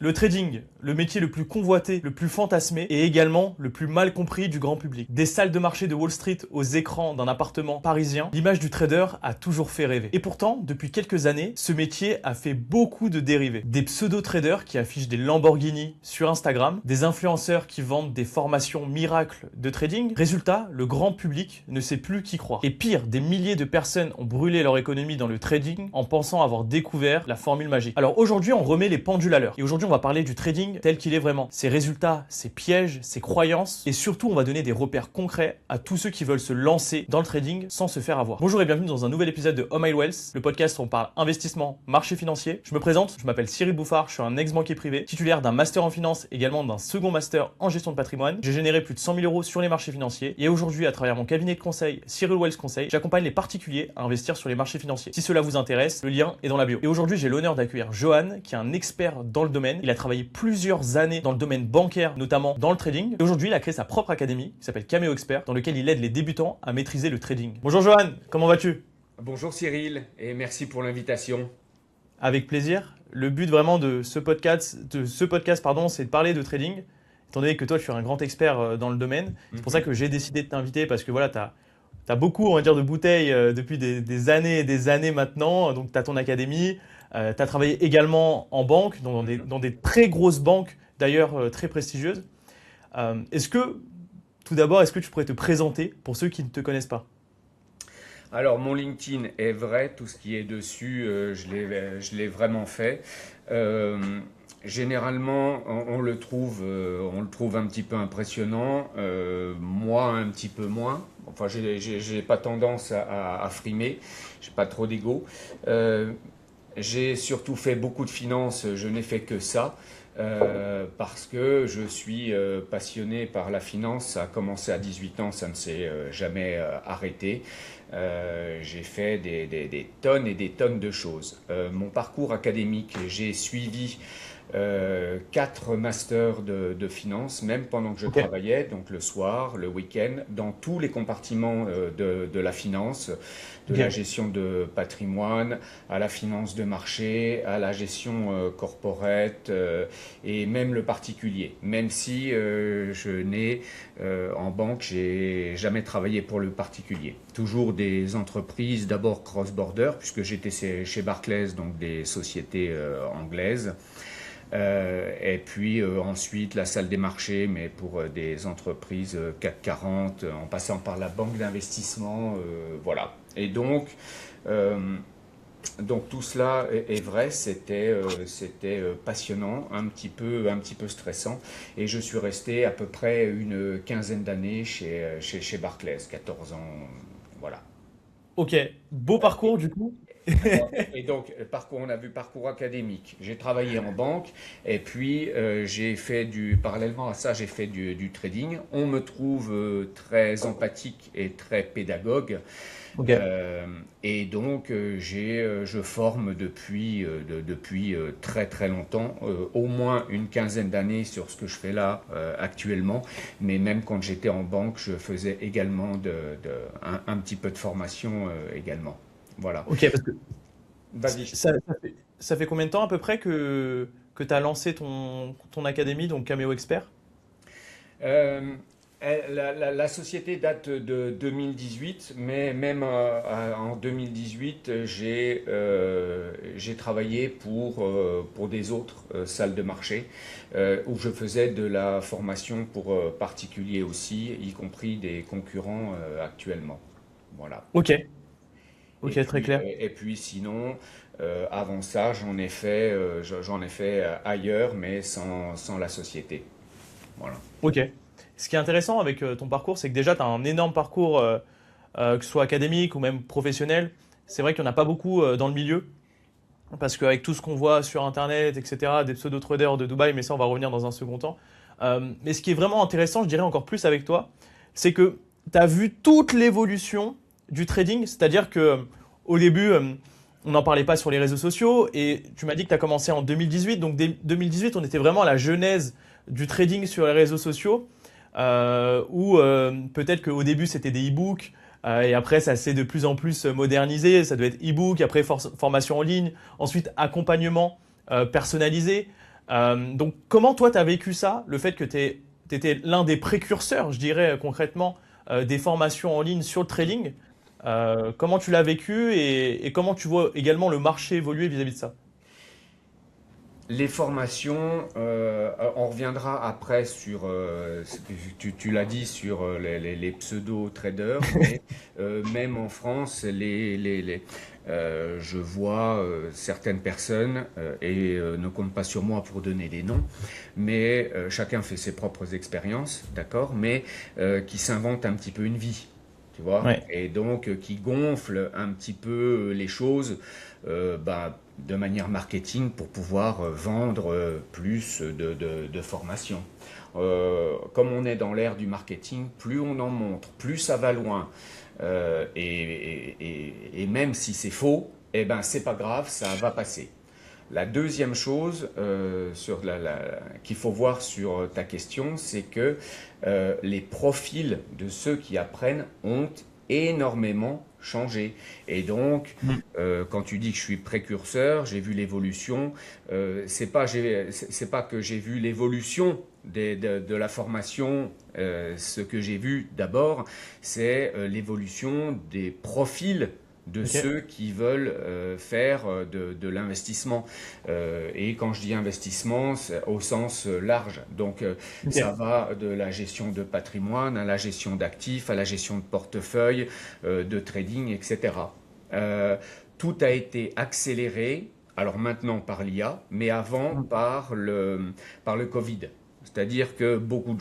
Le trading, le métier le plus convoité, le plus fantasmé et également le plus mal compris du grand public. Des salles de marché de Wall Street aux écrans d'un appartement parisien, l'image du trader a toujours fait rêver. Et pourtant, depuis quelques années, ce métier a fait beaucoup de dérivés. Des pseudo-traders qui affichent des Lamborghini sur Instagram, des influenceurs qui vendent des formations miracles de trading. Résultat, le grand public ne sait plus qui croire. Et pire, des milliers de personnes ont brûlé leur économie dans le trading en pensant avoir découvert la formule magique. Alors aujourd'hui, on remet les pendules à l'heure. Et aujourd'hui, on va parler du trading tel qu'il est vraiment. Ses résultats, ses pièges, ses croyances. Et surtout, on va donner des repères concrets à tous ceux qui veulent se lancer dans le trading sans se faire avoir. Bonjour et bienvenue dans un nouvel épisode de Oh My Wealth, le podcast où on parle investissement, marché financier. Je me présente, je m'appelle Cyril Bouffard, je suis un ex-banquier privé, titulaire d'un master en finance, également d'un second master en gestion de patrimoine. J'ai généré plus de 100 000 euros sur les marchés financiers. Et aujourd'hui, à travers mon cabinet de conseil, Cyril Wealth Conseil, j'accompagne les particuliers à investir sur les marchés financiers. Si cela vous intéresse, le lien est dans la bio. Et aujourd'hui, j'ai l'honneur d'accueillir Johan, qui est un expert dans le domaine. Il a travaillé plusieurs années dans le domaine bancaire, notamment dans le trading. Et aujourd'hui, il a créé sa propre académie qui s'appelle Cameo Expert, dans lequel il aide les débutants à maîtriser le trading. Bonjour Johan, comment vas-tu? Bonjour Cyril et merci pour l'invitation. Avec plaisir. Le but vraiment de ce podcast, c'est de parler de trading, étant donné que toi, tu es un grand expert dans le domaine. C'est pour ça que j'ai décidé de t'inviter parce que voilà, tu as beaucoup, on va dire, de bouteilles depuis des années et des années maintenant. Donc, tu as ton académie. Tu as travaillé également en banque, dans des très grosses banques, d'ailleurs très prestigieuses. Tout d'abord, est-ce que tu pourrais te présenter pour ceux qui ne te connaissent pas? Alors mon LinkedIn est vrai, tout ce qui est dessus, je l'ai vraiment fait. Généralement, on le trouve un petit peu impressionnant, moi un petit peu moins. Enfin, j'ai pas tendance à frimer, j'ai pas trop d'ego. J'ai surtout fait beaucoup de finance, je n'ai fait que ça. Parce que je suis passionné par la finance, ça a commencé à 18 ans, ça ne s'est jamais arrêté. J'ai fait des tonnes et des tonnes de choses. Mon parcours académique, j'ai suivi 4 masters de finance, même pendant que je travaillais, donc le soir, le week-end, dans tous les compartiments de la finance, de la gestion de patrimoine, à la finance de marché, à la gestion corporate et même le particulier. Même si en banque, j'ai jamais travaillé pour le particulier. Toujours des entreprises, d'abord cross-border, puisque j'étais chez Barclays, donc des sociétés anglaises. Et puis ensuite la salle des marchés, mais pour des entreprises CAC 40, en passant par la banque d'investissement, voilà. Et donc tout cela est vrai, c'était passionnant, un petit peu stressant, et je suis resté à peu près une quinzaine d'années chez Barclays, 14 ans, voilà. Ok, beau parcours du coup. Et donc, on a vu parcours académique. J'ai travaillé en banque et puis parallèlement à ça, j'ai fait du trading. On me trouve très empathique et très pédagogue. Ok. Et donc, je forme depuis très très longtemps, au moins une quinzaine d'années sur ce que je fais là actuellement. Mais même quand j'étais en banque, je faisais également un petit peu de formation également. Voilà. Ok, parce que Vas-y. ça fait combien de temps à peu près que tu as lancé ton académie, donc Cameo Expert? Euh, la société date de 2018, mais même en 2018, j'ai travaillé pour des autres salles de marché où je faisais de la formation pour particuliers aussi, y compris des concurrents actuellement. Voilà. Ok, Et ok, très puis, clair. sinon, avant ça, j'en ai fait ailleurs, mais sans la société. Voilà. Ok. Ce qui est intéressant avec ton parcours, c'est que déjà, tu as un énorme parcours, que ce soit académique ou même professionnel. C'est vrai qu'il n'y en a pas beaucoup dans le milieu, parce qu'avec tout ce qu'on voit sur Internet, etc., des pseudo-traders de Dubaï, mais ça, on va revenir dans un second temps. Mais ce qui est vraiment intéressant, je dirais encore plus avec toi, c'est que tu as vu toute l'évolution du trading, c'est-à-dire que au début, on n'en parlait pas sur les réseaux sociaux, et tu m'as dit que tu as commencé en 2018, donc dès 2018, on était vraiment à la genèse du trading sur les réseaux sociaux, où peut-être qu'au début c'était des e-books, et après ça s'est de plus en plus modernisé, ça doit être e-book, après formation en ligne, ensuite accompagnement personnalisé, Donc, comment toi, tu as vécu ça, le fait que tu étais l'un des précurseurs, je dirais concrètement, des formations en ligne sur le trading. Comment tu l'as vécu et comment tu vois également le marché évoluer vis-à-vis de ça? Les formations, on reviendra après sur, tu l'as dit, sur les pseudo-traders, mais même en France, je vois certaines personnes, et ne compte pas sur moi pour donner des noms, mais chacun fait ses propres expériences, d'accord, mais qui s'inventent un petit peu une vie. Tu vois, Ouais, et donc qui gonflent un petit peu les choses de manière marketing pour pouvoir vendre plus de formations. Comme on est dans l'ère du marketing, plus on en montre, plus ça va loin. Et même si c'est faux, eh ben c'est pas grave, ça va passer. La deuxième chose qu'il faut voir sur ta question, c'est que les profils de ceux qui apprennent ont énormément changé. Et donc, mm, quand tu dis que je suis précurseur, j'ai vu l'évolution, c'est pas que j'ai vu l'évolution de la formation. Ce que j'ai vu d'abord, c'est l'évolution des profils de ok, ceux qui veulent faire de l'investissement. Et quand je dis investissement, c'est au sens large. Donc ça ok. va de la gestion de patrimoine à la gestion d'actifs, à la gestion de portefeuille, de trading, etc. Euh, Tout a été accéléré, alors maintenant par l'IA, mais avant Mm. par le Covid. C'est-à-dire que beaucoup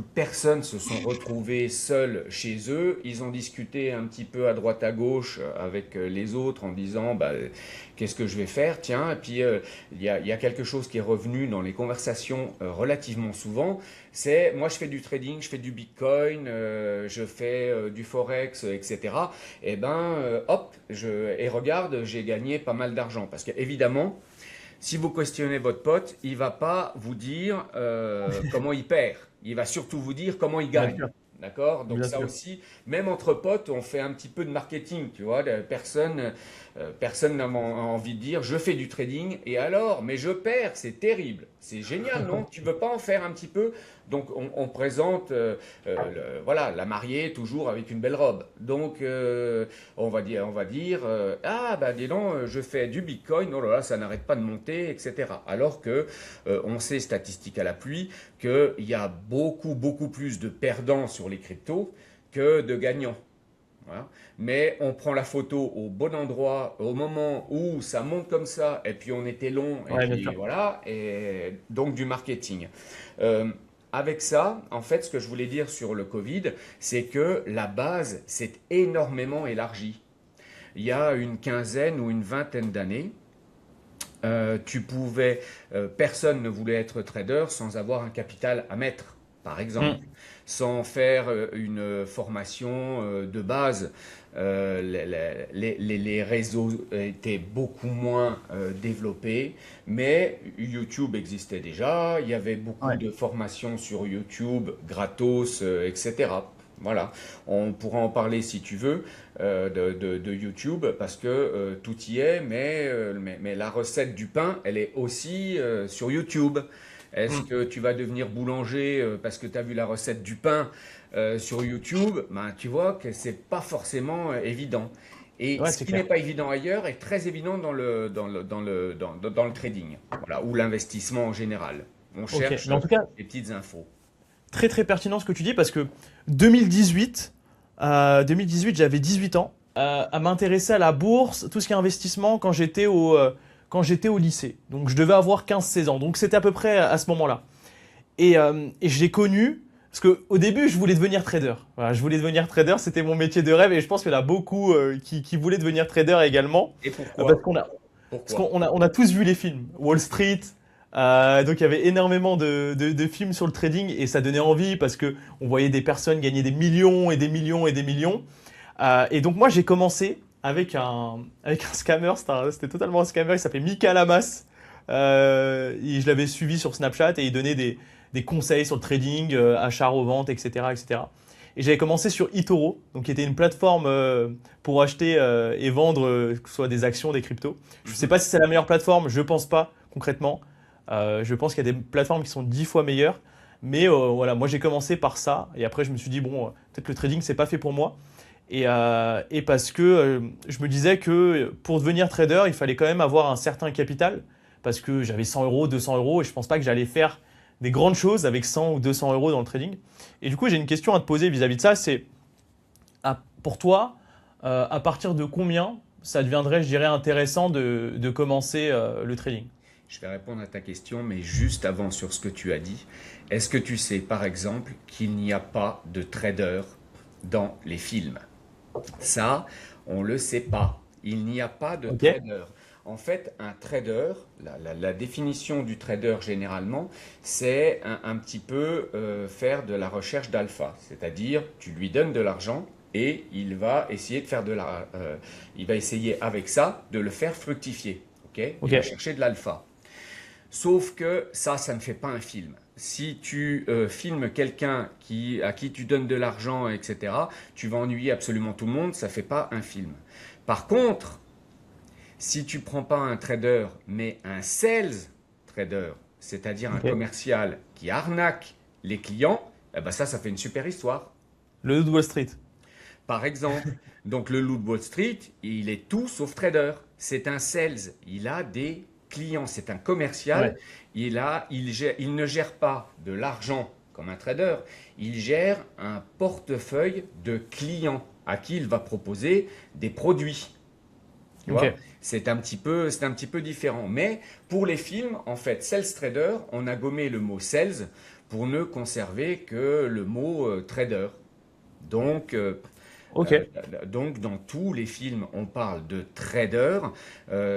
de personnes se sont retrouvées seules chez eux. Ils ont discuté un petit peu à droite à gauche avec les autres en disant bah, qu'est-ce que je vais faire, tiens. Et puis il y a quelque chose qui est revenu dans les conversations relativement souvent. C'est moi je fais du trading, je fais du Bitcoin, je fais du Forex, etc. Et ben hop, et regarde, j'ai gagné pas mal d'argent. Parce qu'évidemment, si vous questionnez votre pote, il va pas vous dire comment il perd. Il va surtout vous dire comment il Bien gagne. sûr, D'accord? Donc bien ça sûr. aussi, même entre potes, on fait un petit peu de marketing, tu vois. Personne n'a envie de dire je fais du trading et alors, mais je perds, c'est terrible. C'est génial, non? Tu veux pas en faire un petit peu? Donc on présente voilà, la mariée toujours avec une belle robe. Donc on va dire ah bah dis donc, je fais du Bitcoin, oh là là, ça n'arrête pas de monter, etc. Alors que on sait, statistique à la pluie, qu'il y a beaucoup plus de perdants sur les cryptos que de gagnants. Voilà. Mais on prend la photo au bon endroit, au moment où ça monte comme ça, et puis on était long, et Ouais, bien puis sûr. voilà, et donc du marketing. Euh, Avec ça, en fait, ce que je voulais dire sur le Covid, c'est que la base s'est énormément élargie. Il y a une quinzaine ou une vingtaine d'années, personne ne voulait être trader sans avoir un capital à mettre, par exemple, Mm. sans faire une formation de base. Les réseaux étaient beaucoup moins développés, mais YouTube existait déjà. Il y avait beaucoup Ouais. de formations sur YouTube, gratos, etc. Voilà, on pourra en parler si tu veux de YouTube parce que tout y est, mais la recette du pain, elle est aussi sur YouTube. Est-ce Mm. que tu vas devenir boulanger parce que tu as vu la recette du pain sur YouTube? Ben, tu vois que c'est pas forcément évident. Et Ouais, ce c'est qui n'est clair. pas évident ailleurs est très évident dans le trading, voilà, ou l'investissement en général. On Ok. cherche Mais en tout cas, des petites infos. très très pertinent ce que tu dis parce que 2018, 2018 j'avais 18 ans, à m'intéresser à la bourse, tout ce qui est investissement quand j'étais au lycée. Donc je devais avoir 15-16 ans. Donc c'était à peu près à ce moment-là. Et je l'ai connu parce qu'au début, je voulais devenir trader. Voilà, je voulais devenir trader, c'était mon métier de rêve et je pense qu'il y en a beaucoup qui voulaient devenir trader également. Et Parce pourquoi? Pourquoi? qu'on a tous vu les films. Wall Street. Donc il y avait énormément de films sur le trading et ça donnait envie parce que on voyait des personnes gagner des millions et des millions et des millions. Et donc moi j'ai commencé avec un scammer, c'était totalement un scammer, il s'appelait Mika Lamas. Et je l'avais suivi sur Snapchat et il donnait des conseils sur le trading, achat, revente, etc., etc. Et j'avais commencé sur eToro, donc qui était une plateforme pour acheter et vendre, que ce soit des actions, des cryptos. Je ne sais Mhm. pas si c'est la meilleure plateforme, je pense pas, concrètement. Je pense qu'il y a des plateformes qui sont 10 fois meilleures. Mais voilà, moi j'ai commencé par ça. Et après, je me suis dit, bon, peut-être le trading, c'est pas fait pour moi. Et parce que je me disais que pour devenir trader, il fallait quand même avoir un certain capital. Parce que j'avais 100 euros, 200 euros, et je pense pas que j'allais faire des grandes choses avec 100 ou 200 euros dans le trading. Et du coup, j'ai une question à te poser vis-à-vis de ça. C'est, pour toi, à partir de combien ça deviendrait, je dirais, intéressant de commencer le trading? Je vais répondre à ta question, mais juste avant sur ce que tu as dit. Est-ce que tu sais, par exemple, qu'il n'y a pas de trader dans les films? Ça, on ne le sait pas. Il n'y a pas de Ok, trader. En fait, un trader, la définition du trader généralement, c'est un petit peu faire de la recherche d'alpha. C'est-à-dire, tu lui donnes de l'argent et il va essayer de faire il va essayer avec ça de le faire fructifier. Ok? Il va ok, chercher de l'alpha. Sauf que ça ne fait pas un film. Si tu filmes quelqu'un à qui tu donnes de l'argent, etc., tu vas ennuyer absolument tout le monde, ça ne fait pas un film. Par contre, si tu prends pas un trader, mais un sales trader, c'est-à-dire un ok. commercial qui arnaque les clients, eh ben ça fait une super histoire. Le Loup de Wall Street. Par exemple, donc le loup de Wall Street, il est tout sauf trader. C'est un sales. Il a des clients. C'est un commercial. Ouais. Il ne gère pas de l'argent comme un trader. Il gère un portefeuille de clients à qui il va proposer des produits. Tu vois, Ok. c'est un petit peu différent. Mais pour les films, en fait, sales trader, on a gommé le mot sales pour ne conserver que le mot trader. Donc, Ok. euh, donc, dans tous les films, on parle de traders,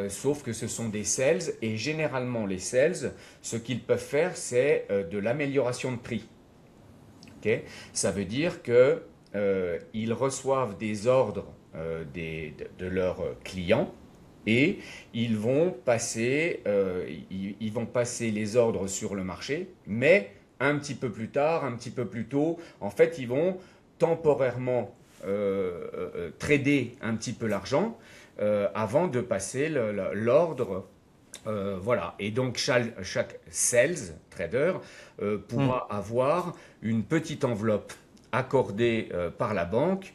sauf que ce sont des sales. Et généralement, les sales, ce qu'ils peuvent faire, c'est de l'amélioration de prix. Ok. Ça veut dire que ils reçoivent des ordres de leurs clients et ils vont passer les ordres sur le marché, mais un petit peu plus tard, un petit peu plus tôt, en fait, ils vont temporairement trader un petit peu l'argent avant de passer l'ordre. Voilà, et donc chaque sales trader Hmm. pourra avoir une petite enveloppe accordée par la banque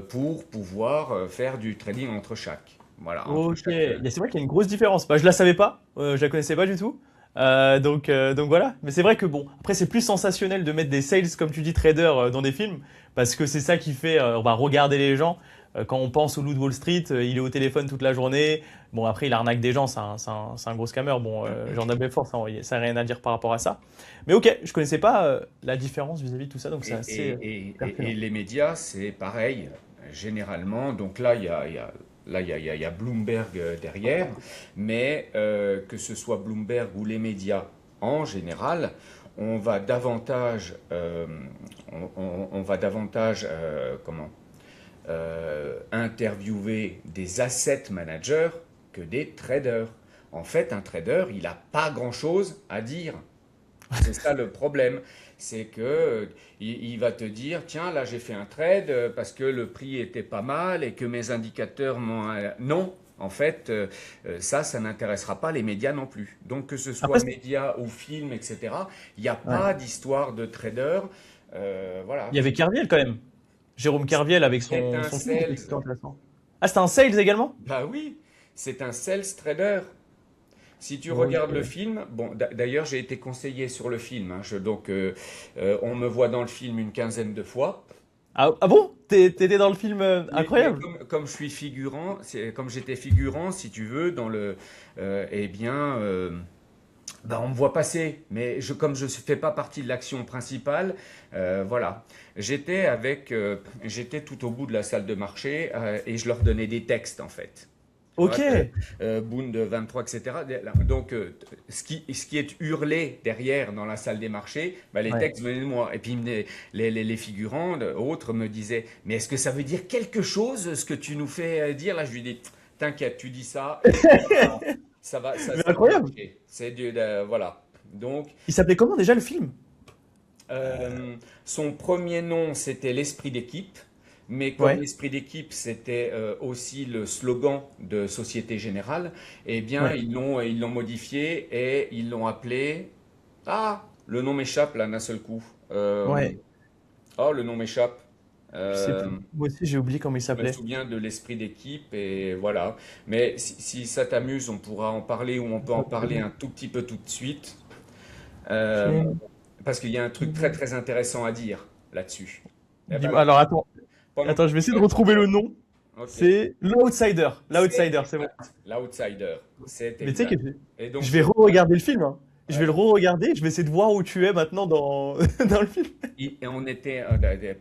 pour pouvoir faire du trading entre chaque. Voilà, entre Ok. chaque. C'est vrai qu'il y a une grosse différence. Bah, je la savais pas. Je la connaissais pas du tout. Donc voilà. Mais c'est vrai que bon, après c'est plus sensationnel de mettre des sales, comme tu dis, traders dans des films, parce que c'est ça qui fait, on va regarder les gens. Quand on pense au loup de Wall Street, il est au téléphone toute la journée. Bon, après, il arnaque des gens, c'est un gros scammer. Bon, j'en avais fort, ça n'a rien à dire par rapport à ça. Mais ok, je connaissais pas la différence vis-à-vis de tout ça, donc c'est assez Et pertinent. les médias, c'est pareil, généralement. Donc là, il y a Bloomberg derrière, mais que ce soit Bloomberg ou les médias en général, on va davantage, on va davantage interviewer des asset managers que des traders. En fait, un trader, il n'a pas grand-chose à dire. C'est ça le problème. C'est que il va te dire, tiens, là j'ai fait un trade parce que le prix était pas mal et que mes indicateurs m'ont. Non, en fait, ça n'intéressera pas les médias non plus. Donc que ce soit Après, médias ou films, etc., il n'y a ouais. pas d'histoire de trader. Voilà. Il y avait Kerviel quand même. Jérôme Kerviel avec C'est un son film qui était sales. super intéressant. Ah, c'était un sales également? Bah oui, c'est un sales trader. Si tu regardes le Ok. film, bon, d'ailleurs j'ai été conseillé sur le film, hein, donc on me voit dans le film une quinzaine de fois. Ah bon? T'étais dans le film Mais incroyable. comme je suis figurant, comme j'étais figurant, si tu veux, eh bien, bah, on me voit passer. Mais comme je ne fais pas partie de l'action principale, voilà. J'étais tout au bout de la salle de marché et je leur donnais des textes en fait. Tu Ok. vois, Bound 23, etc. Donc, ce qui est hurlé derrière dans la salle des marchés, bah, les Ouais. textes venaient de moi. Et puis, les figurants, autres me disaient, mais est-ce que ça veut dire quelque chose, ce que tu nous fais dire? Là, je lui dis, t'inquiète, tu dis ça, et puis, Mais ça va incroyable. marcher. Voilà. Donc, Il s'appelait comment déjà le film? son premier nom, c'était l'esprit d'équipe. mais comme Ouais, l'esprit d'équipe, c'était aussi le slogan de Société Générale, eh bien, ouais, ils l'ont modifié et ils l'ont appelé... Ah, le nom m'échappe là d'un seul coup. ouais. Oh, le nom m'échappe. Je sais Euh, plus. Moi aussi, j'ai oublié comment il je me s'appelait. souviens de l'esprit d'équipe et voilà. Mais si ça t'amuse, on pourra en parler ou on peut en parler un tout petit peu tout de suite. Euh, Ok. Parce qu'il y a un truc très très intéressant à dire là-dessus. Eh ben, Alors attends, pendant que attends, je vais tu essayer de notes, retrouver le nom. ok, C'est l'Outsider. c'est L'Outsider, c'est bon. exact. L'outsider, c'est Mais tu sais que exact. Et donc je je, vais re-regarder le film, hein. Je vais ouais, le re-regarder, je vais essayer de voir où tu es maintenant dans, dans le film. et on était,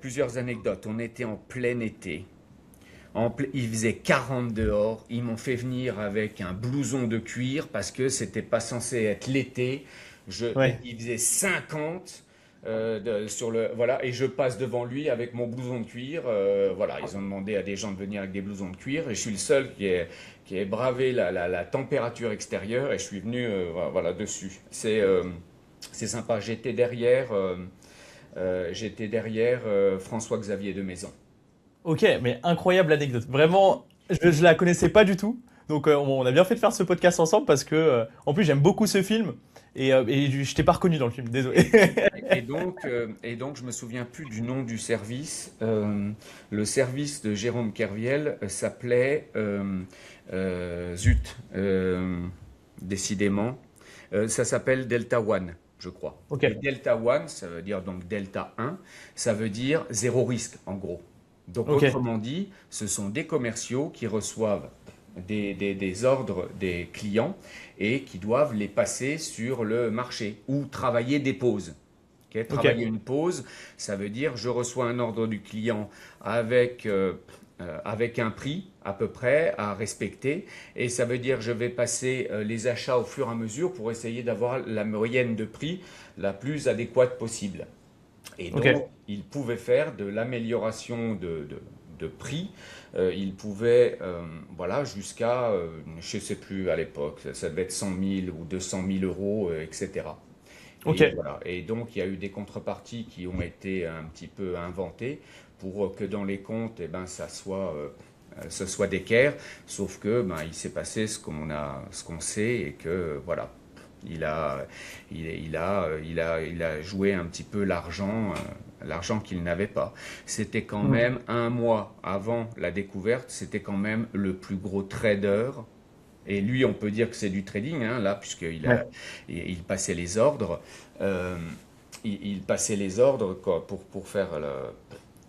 plusieurs anecdotes, on était en plein été. Il faisait 40 dehors. Ils m'ont fait venir avec un blouson de cuir parce que c'était pas censé être l'été. Ouais, Il faisait 50 voilà, et je passe devant lui avec mon blouson de cuir. Voilà, ils ont demandé à des gens de venir avec des blousons de cuir et je suis le seul qui ait bravé la température extérieure et je suis venu voilà, dessus. C'est sympa. J'étais derrière François-Xavier de Maison. ok, mais incroyable anecdote. Vraiment, je la connaissais pas du tout. Donc on a bien fait de faire ce podcast ensemble parce que, en plus, j'aime beaucoup ce film. Et je t'ai pas reconnu dans le film, désolé. Et donc, je me souviens plus du nom du service. Le service de Jérôme Kerviel s'appelait zut, décidément. Ça s'appelle Delta One, je crois. Ok, Et Delta One, ça veut dire donc Delta 1, ça veut dire zéro risque en gros. Donc ok, autrement dit, ce sont des commerciaux qui reçoivent des ordres des clients et qui doivent les passer sur le marché ou travailler des pauses. Ok, ok, travailler une pause, ça veut dire je reçois un ordre du client avec un prix à peu près à respecter et ça veut dire je vais passer les achats au fur et à mesure pour essayer d'avoir la moyenne de prix la plus adéquate possible. Et ok, donc, il pouvait faire de l'amélioration de prix. Il pouvait, voilà, jusqu'à, je ne sais plus à l'époque, ça devait être 100 000 ou 200 000 euros, etc. ok. Et voilà. Et donc, il y a eu des contreparties qui ont été un petit peu inventées pour que dans les comptes, eh ben, ce soit d'équerre. Sauf que, ben, il s'est passé ce qu'on sait et que, voilà. Il a, il a joué un petit peu l'argent qu'il n'avait pas. C'était quand Hmm. même un mois avant la découverte, c'était quand même le plus gros trader. Et lui, on peut dire que c'est du trading, hein, là, Ouais, il passait les ordres. Euh, il passait les ordres quoi, pour faire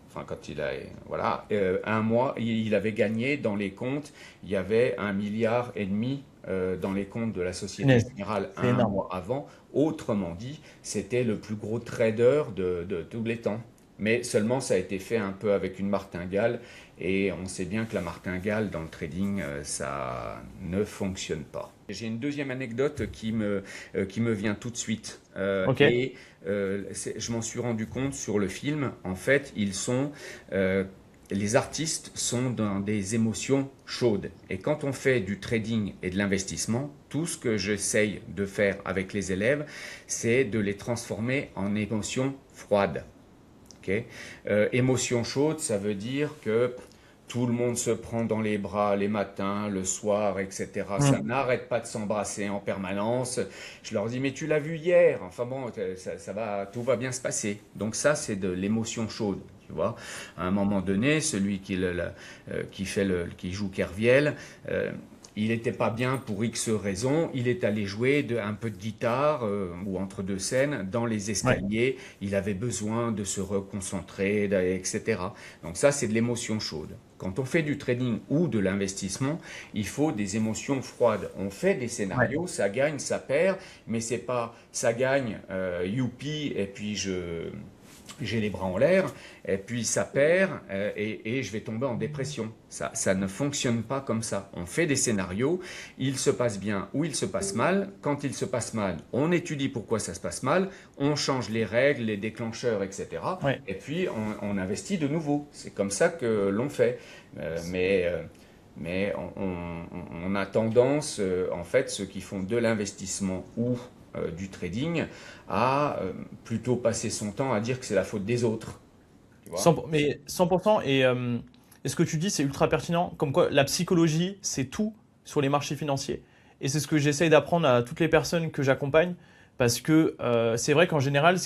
enfin, quand il a, voilà, un mois, il avait gagné dans les comptes, il y avait 1,5 milliard dans les comptes de la Société punaise, Générale c'est un énorme. mois avant. Autrement dit, c'était le plus gros trader de tous les temps. Mais seulement ça a été fait un peu avec une martingale et on sait bien que la martingale dans le trading, ça ne fonctionne pas. J'ai une deuxième anecdote qui me vient tout de suite. Ok, Je m'en suis rendu compte sur le film. En fait, les artistes sont dans des émotions chaudes. Et quand on fait du trading et de l'investissement, tout ce que j'essaye de faire avec les élèves, c'est de les transformer en émotions froides. Okay. Émotion chaude, ça veut dire que tout le monde se prend dans les bras les matins, le soir, etc. Ça hmm. n'arrête pas de s'embrasser en permanence. Je leur dis, mais tu l'as vu hier. Enfin bon, ça va, tout va bien se passer. Donc ça, c'est de l'émotion chaude. Tu vois, à un moment donné, celui qui joue Kerviel, il n'était pas bien pour X raisons. Il est allé jouer un peu de guitare ou entre deux scènes dans les Ouais, escaliers. Il avait besoin de se reconcentrer, etc. Donc ça, c'est de l'émotion chaude. Quand on fait du trading ou de l'investissement, il faut des émotions froides. On fait des ouais, scénarios, ça gagne, ça perd, mais c'est pas ça gagne, youpi, et puis j'ai les bras en l'air, et puis ça perd, et je vais tomber en dépression. Ça ne fonctionne pas comme ça. On fait des scénarios, il se passe bien ou il se passe mal. Quand il se passe mal, on étudie pourquoi ça se passe mal, on change les règles, les déclencheurs, etc. ouais. Et puis on investit de nouveau. C'est comme ça que l'on fait. Mais on a tendance, en fait, ceux qui font de l'investissement ou du trading, à plutôt passer son temps à dire que c'est la faute des autres. tu vois. 100 mais 100%. Et ce que tu dis, c'est ultra pertinent. Comme quoi, la psychologie, c'est tout sur les marchés financiers. Et c'est ce que j'essaye d'apprendre à toutes les personnes que j'accompagne. Parce que c'est vrai qu'en général,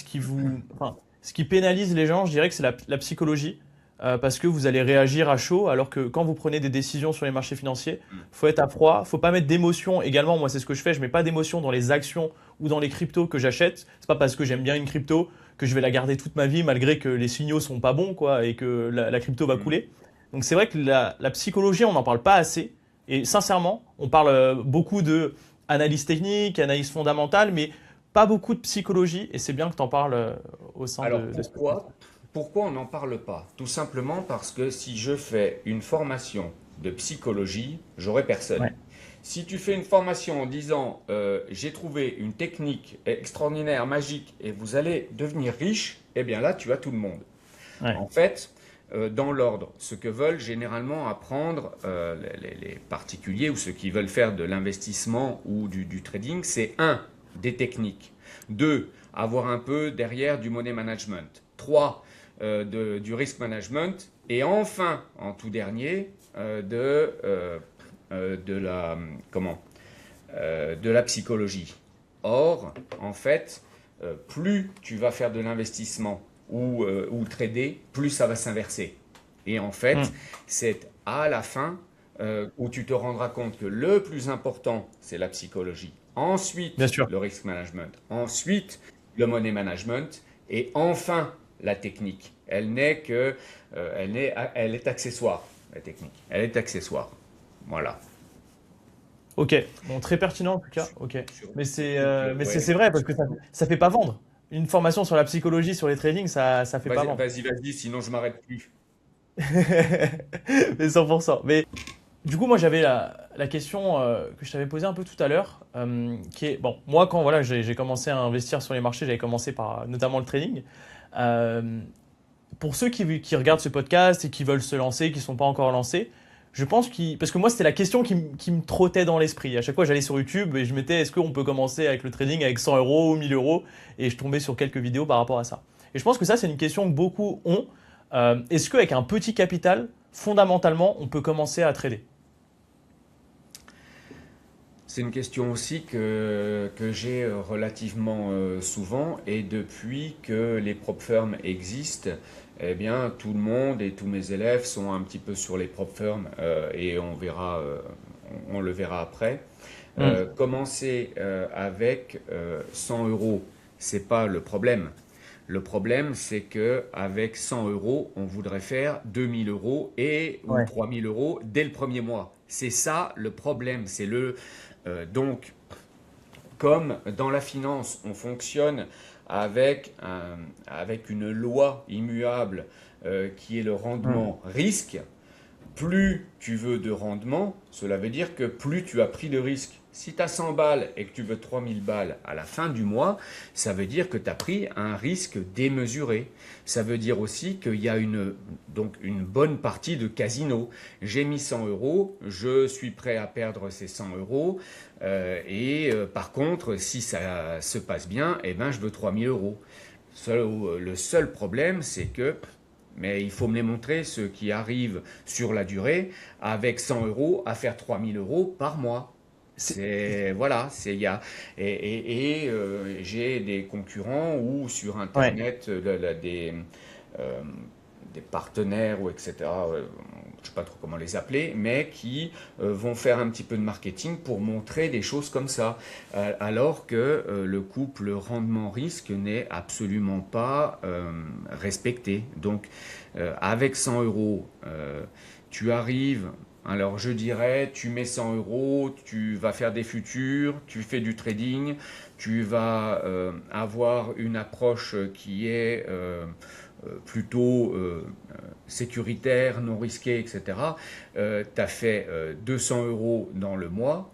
enfin, ce qui pénalise les gens, je dirais que c'est la psychologie. Parce que vous allez réagir à chaud, alors que quand vous prenez des décisions sur les marchés financiers, Mm. faut être à froid, faut pas mettre d'émotion. Également, moi, c'est ce que je fais, je mets pas d'émotion dans les actions ou dans les cryptos que j'achète. C'est pas parce que j'aime bien une crypto que je vais la garder toute ma vie, malgré que les signaux sont pas bons, quoi, et que la crypto va Mm. couler. Donc c'est vrai que la psychologie, on n'en parle pas assez. Et sincèrement, on parle beaucoup de analyse technique, analyse fondamentale, mais pas beaucoup de psychologie. Et c'est bien que tu en parles au sein Alors de ce podcast. pourquoi on n'en parle pas? Tout simplement parce que si je fais une formation de psychologie, j'aurai personne. Ouais, Si tu fais une formation en disant j'ai trouvé une technique extraordinaire, magique, et vous allez devenir riche, eh bien là, tu as tout le monde. ouais, En fait, dans l'ordre, ce que veulent généralement apprendre les particuliers ou ceux qui veulent faire de l'investissement ou du trading, c'est un, des techniques. Deux, avoir un peu derrière du money management. Trois, du risk management. Et enfin, en tout dernier, de la, comment, de la psychologie. Or, en fait, plus tu vas faire de l'investissement ou trader, plus ça va s'inverser. Et en fait, hmm, c'est à la fin où tu te rendras compte que le plus important, c'est la psychologie. bien Ensuite, sûr. le risk management. Ensuite, le money management. Et enfin, la technique. Elle est accessoire, la technique. Elle est accessoire. Voilà. Ok, bon, très pertinent en tout cas. Ok, Sur- mais ouais. c'est vrai parce que ça fait pas vendre. Une formation sur la psychologie, sur les trading, ça fait pas Vas-y, vendre. vas-y, vas-y, sinon je m'arrête plus. Mais 100%. Mais du coup, moi, j'avais la question que je t'avais posée un peu tout à l'heure, qui est, bon, moi, quand voilà, j'ai commencé à investir sur les marchés, j'avais commencé par notamment le trading. Euh, pour ceux qui regardent ce podcast et qui veulent se lancer, qui ne sont pas encore lancés, je pense qu'ils... Parce que moi, c'était la question qui me trottait dans l'esprit. À chaque fois, j'allais sur YouTube et je mettais, est-ce qu'on peut commencer avec le trading avec 100 euros ou 1000 euros? Et je tombais sur quelques vidéos par rapport à ça. Et je pense que ça, c'est une question que beaucoup ont. Est-ce qu'avec un petit capital, fondamentalement, on peut commencer à trader? C'est une question aussi que j'ai relativement souvent et depuis que les prop firms existent, eh bien tout le monde et tous mes élèves sont un petit peu sur les prop firms et on le verra après. Hmm. Commencer avec 100 euros, c'est pas le problème. Le problème, c'est que avec 100 euros, on voudrait faire 2000 euros et ou Ouais. 3000 euros dès le premier mois. C'est ça le problème. Donc, comme dans la finance, on fonctionne avec une loi immuable qui est le Hmm. rendement risque, plus tu veux de rendement, cela veut dire que plus tu as pris de risque. Si tu as 100 balles et que tu veux 3000 balles à la fin du mois, ça veut dire que tu as pris un risque démesuré. Ça veut dire aussi qu'il y a donc une bonne partie de casino. J'ai mis 100 euros, je suis prêt à perdre ces 100 euros. Par contre, si ça se passe bien, eh ben, je veux 3000 euros. Le seul problème, c'est que mais il faut me les montrer, ceux qui arrivent sur la durée, avec 100 euros, à faire 3000 euros par mois. C'est- Voilà, j'ai des concurrents ou sur Ouais. Internet, euh, des partenaires ou etc. Je ne sais pas trop comment les appeler, mais qui vont faire un petit peu de marketing pour montrer des choses comme ça, alors que le couple rendement-risque n'est absolument pas respecté. Donc, avec 100 euros, tu arrives. Alors je dirais, tu mets 100 euros, tu vas faire des futurs, tu fais du trading, tu vas avoir une approche qui est plutôt sécuritaire, non risquée, etc. Tu as fait 200 euros dans le mois.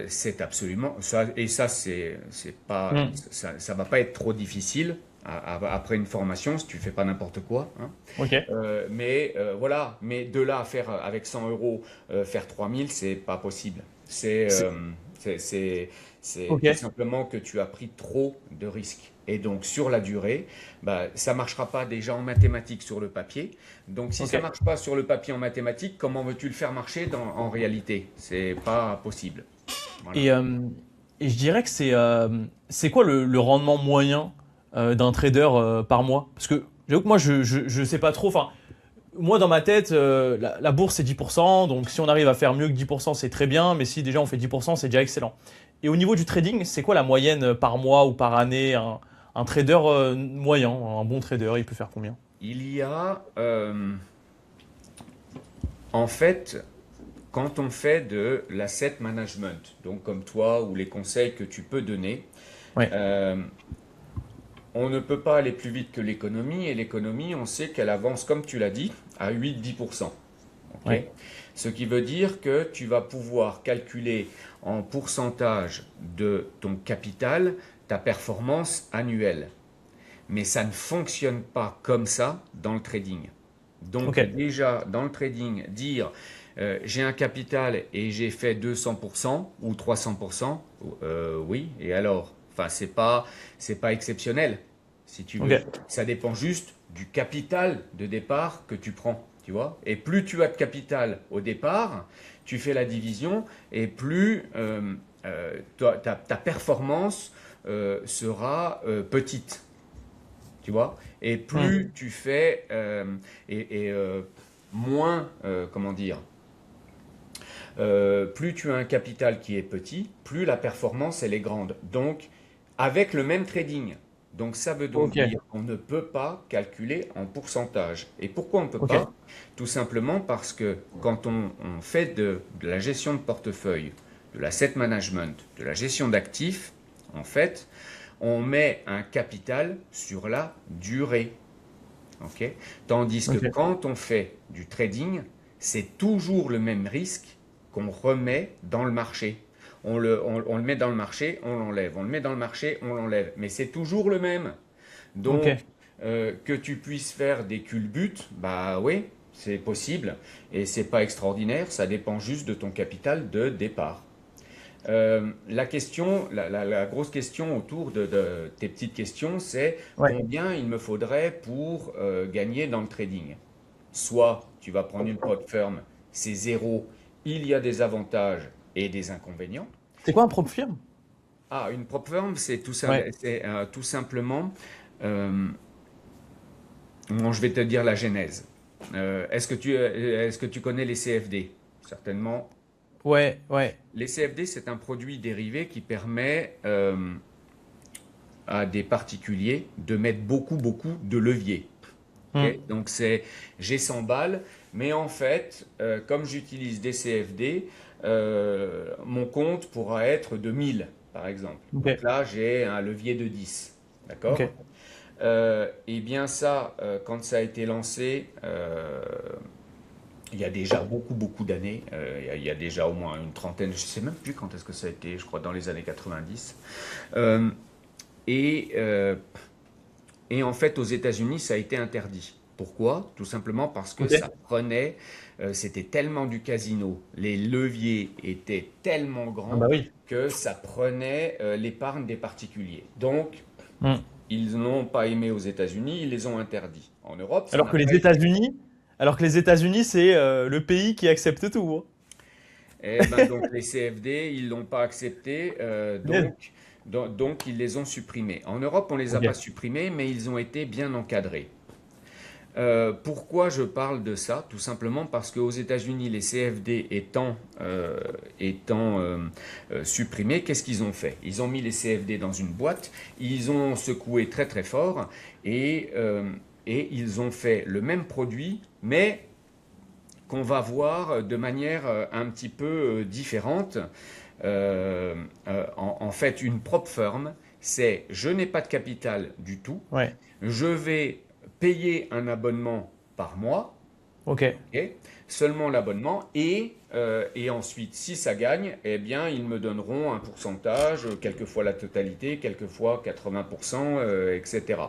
C'est absolument ça, et ça c'est pas Hmm. ça va pas être trop difficile après une formation si tu fais pas n'importe quoi, hein. Ok. Voilà, mais de là à faire avec 100 euros faire 3000, c'est pas possible. C'est- C'est C'est Ok, tout simplement que tu as pris trop de risques. Et donc, sur la durée, bah, ça ne marchera pas déjà en mathématiques sur le papier. Donc, si ça ne ok. marche pas sur le papier en mathématiques, comment veux-tu le faire marcher en réalité? C'est pas possible. Voilà. Et, euh, et je dirais que c'est quoi le rendement moyen d'un trader par mois? Parce que j'avoue que moi, je sais pas trop. Enfin, moi, dans ma tête, la bourse, c'est 10%. Donc, si on arrive à faire mieux que 10%, c'est très bien. Mais si déjà on fait 10%, c'est déjà excellent. Et au niveau du trading, c'est quoi la moyenne par mois ou par année? Un trader moyen, un bon trader, il peut faire combien? Il y a, en fait, quand on fait de l'asset management, donc comme toi ou les conseils que tu peux donner, Ouais, euh, on ne peut pas aller plus vite que l'économie, et l'économie, on sait qu'elle avance, comme tu l'as dit, à 8-10%. Ok. ouais. Ce qui veut dire que tu vas pouvoir calculer en pourcentage de ton capital ta performance annuelle. Mais ça ne fonctionne pas comme ça dans le trading. Ok, Donc déjà, dans le trading, dire j'ai un capital et j'ai fait 200% ou 300%, oui, et alors? Enfin, c'est pas exceptionnel, si tu veux. ok, Ça dépend juste du capital de départ que tu prends, tu vois. Et plus tu as de capital au départ, tu fais la division et plus ta performance sera petite, tu vois. Et hmm, plus tu fais, moins, comment dire, plus tu as un capital qui est petit, plus la performance elle est grande. Donc, avec le même trading. Donc, ça veut donc ok, dire qu'on ne peut pas calculer en pourcentage. Et pourquoi on ne peut ok, pas? Tout simplement parce que quand on fait de la gestion de portefeuille, de l'asset management, de la gestion d'actifs, en fait, on met un capital sur la durée. Ok. Tandis que ok, quand on fait du trading, c'est toujours le même risque qu'on remet dans le marché. On le met dans le marché, on l'enlève. On le met dans le marché, on l'enlève. Mais c'est toujours le même. ok. Donc, que tu puisses faire des culbutes, bah oui, c'est possible. Et c'est pas extraordinaire, ça dépend juste de ton capital de départ. La question, la grosse question autour de tes petites questions, c'est Ouais. combien il me faudrait pour gagner dans le trading. Soit tu vas prendre une prop firm, c'est zéro, il y a des avantages et des inconvénients. C'est quoi un prop firme? Ah, une prop firm, Ouais. c'est, tout simplement, euh, bon, je vais te dire la genèse. Est-ce que tu connais les CFD? Certainement. Ouais, ouais. Les CFD, c'est un produit dérivé qui permet à des particuliers de mettre beaucoup de levier. Hmm. Ok. Donc c'est j'ai 100 balles, mais en fait, comme j'utilise des CFD, mon compte pourra être de 1000 par exemple. Ok, Donc là, j'ai un levier de 10. ok. D'accord? Et bien ça, quand ça a été lancé, il y a déjà beaucoup d'années, il y a déjà au moins une trentaine, je ne sais même plus quand est-ce que ça a été, je crois dans les années 90. Euh, et, euh, et en fait, aux États-Unis, ça a été interdit. Pourquoi? Tout simplement parce que Ok. ça prenait, c'était tellement du casino, les leviers étaient tellement Ah bah grands oui. que ça prenait l'épargne des particuliers. Donc, Hmm. ils n'ont pas aimé aux États-Unis, ils les ont interdits. En Europe, ça Alors n'a que pas les été. États-Unis, alors que les États-Unis, c'est le pays qui accepte tout, Eh ben donc les CFD, ils l'ont pas accepté, hein. Yes. donc ils les ont supprimés. En Europe, on les a Ok. pas supprimés, mais ils ont été bien encadrés. Pourquoi je parle de ça? Tout simplement parce qu'aux États-Unis, les CFD étant supprimés, qu'est-ce qu'ils ont fait? Ils ont mis les CFD dans une boîte, ils ont secoué très fort et ils ont fait le même produit, mais qu'on va voir de manière un petit peu différente. En fait, une propre firme, c'est je n'ai pas de capital du tout, Ouais. je vais payer un abonnement par mois, Ok. ok, seulement l'abonnement, et ensuite, si ça gagne, eh bien, ils me donneront un pourcentage, quelquefois la totalité, quelquefois 80%, etc.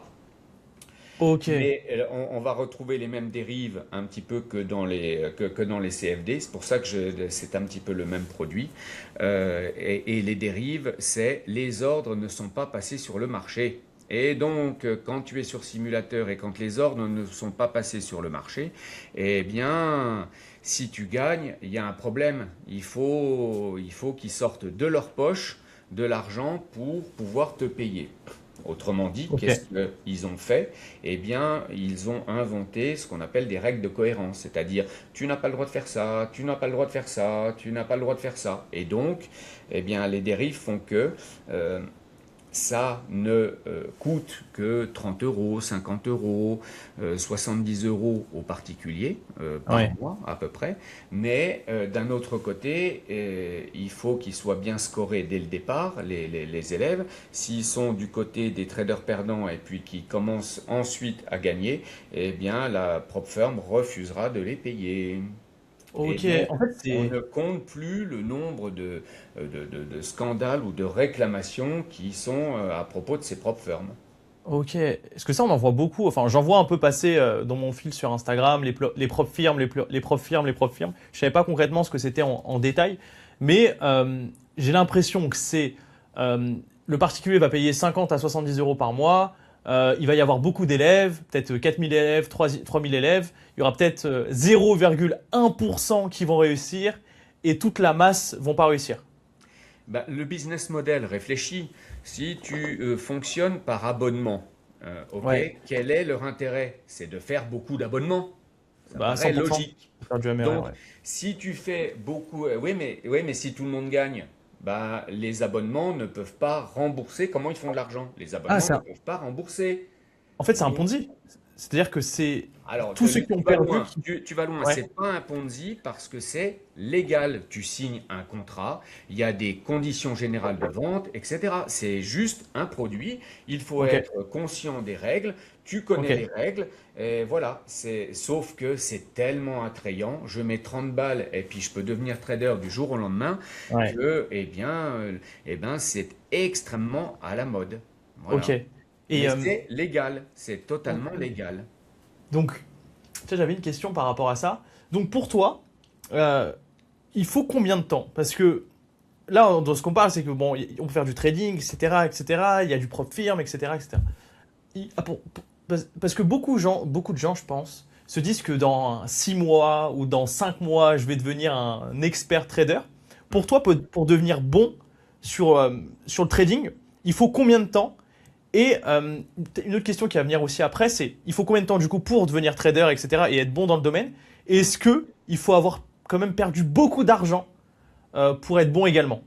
Ok, Mais on va retrouver les mêmes dérives un petit peu que dans les CFD. C'est pour ça que c'est un petit peu le même produit. Et les dérives, c'est les ordres ne sont pas passés sur le marché. Et donc, quand tu es sur simulateur et quand les ordres ne sont pas passés sur le marché, eh bien, si tu gagnes, il y a un problème. Il faut qu'ils sortent de leur poche de l'argent pour pouvoir te payer. Autrement dit, ok, qu'est-ce qu'ils ont fait? Eh bien, ils ont inventé ce qu'on appelle des règles de cohérence, c'est-à-dire tu n'as pas le droit de faire ça, tu n'as pas le droit de faire ça, tu n'as pas le droit de faire ça. Et donc, eh bien, les dérives font que euh, ça ne coûte que 30 euros, 50 euros, 70 euros aux particuliers par ouais, mois à peu près. Mais d'un autre côté, il faut qu'ils soient bien scorés dès le départ, les élèves. S'ils sont du côté des traders perdants et puis qui commencent ensuite à gagner, eh bien la prop firm refusera de les payer. Et ok. donc, En fait, on c'est. ne compte plus le nombre de scandales ou de réclamations qui sont à propos de ces propres firmes. Ok. Est-ce que ça, on en voit beaucoup? Enfin, j'en vois un peu passer dans mon fil sur Instagram, les propres firmes, les propres firmes, les propres firmes. Je savais pas concrètement ce que c'était en détail, mais j'ai l'impression que c'est euh, le particulier va payer 50 à 70 euros par mois. Il va y avoir beaucoup d'élèves, peut-être 4000 élèves, 3000 élèves. Il y aura peut-être 0,1% qui vont réussir et toute la masse vont pas réussir. Ben, le business model réfléchit. Si tu fonctionnes par abonnement, ok, Ouais, quel est leur intérêt? C'est de faire beaucoup d'abonnements. Ça bah paraît 100% logique. pour faire du MRR, Donc, ouais. si tu fais beaucoup, oui, mais si tout le monde gagne, bah, les abonnements ne peuvent pas rembourser. Comment ils font de l'argent? Les Ah, abonnements ne peuvent pas rembourser. en fait, c'est un Donc, Ponzi. C'est-à-dire que c'est alors, tous ceux qui ont tu vas perdu loin. qui. Tu vas loin. Ouais, C'est pas un Ponzi parce que c'est légal. Tu signes un contrat, il y a des conditions générales de vente, etc. C'est juste un produit. Il faut ok, être conscient des règles. Tu connais les ok. règles. Et voilà. Sauf que c'est tellement attrayant. Je mets 30 balles et puis je peux devenir trader du jour au lendemain Ouais, que, eh bien, c'est extrêmement à la mode. ok. Voilà. Et Mais c'est légal. C'est totalement ok. légal. Donc, tu sais, j'avais une question par rapport à ça. Donc, pour toi, euh, il faut combien de temps? Parce que là, dans ce qu'on parle, c'est que bon, on peut faire du trading, etc., etc. Il y a du propre firme, etc., etc. Parce que beaucoup de gens, je pense, se disent que dans 6 mois ou dans 5 mois, je vais devenir un expert trader. Pour toi, pour devenir bon sur le trading, il faut combien de temps? Et une autre question qui va venir aussi après, c'est il faut combien de temps du coup pour devenir trader, etc. et être bon dans le domaine? Et est-ce que il faut avoir quand même perdu beaucoup d'argent pour être bon également?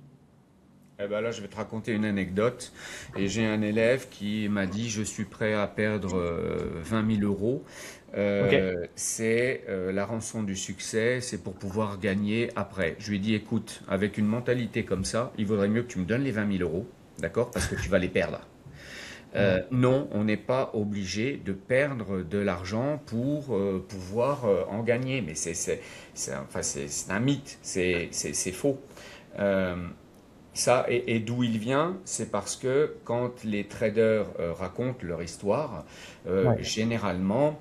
Eh ben là, je vais te raconter une anecdote. Et j'ai un élève qui m'a dit, je suis prêt à perdre 20 000 euros. Ok, C'est la rançon du succès, c'est pour pouvoir gagner après. Je lui ai dit, écoute, avec une mentalité comme ça, il vaudrait mieux que tu me donnes les 20 000 euros, d'accord? Parce que tu vas les perdre. ouais, Non, on n'est pas obligé de perdre de l'argent pour pouvoir en gagner. Mais c'est un mythe, c'est faux. Euh, Ça, et d'où il vient, c'est parce que quand les traders racontent leur histoire, ouais. généralement,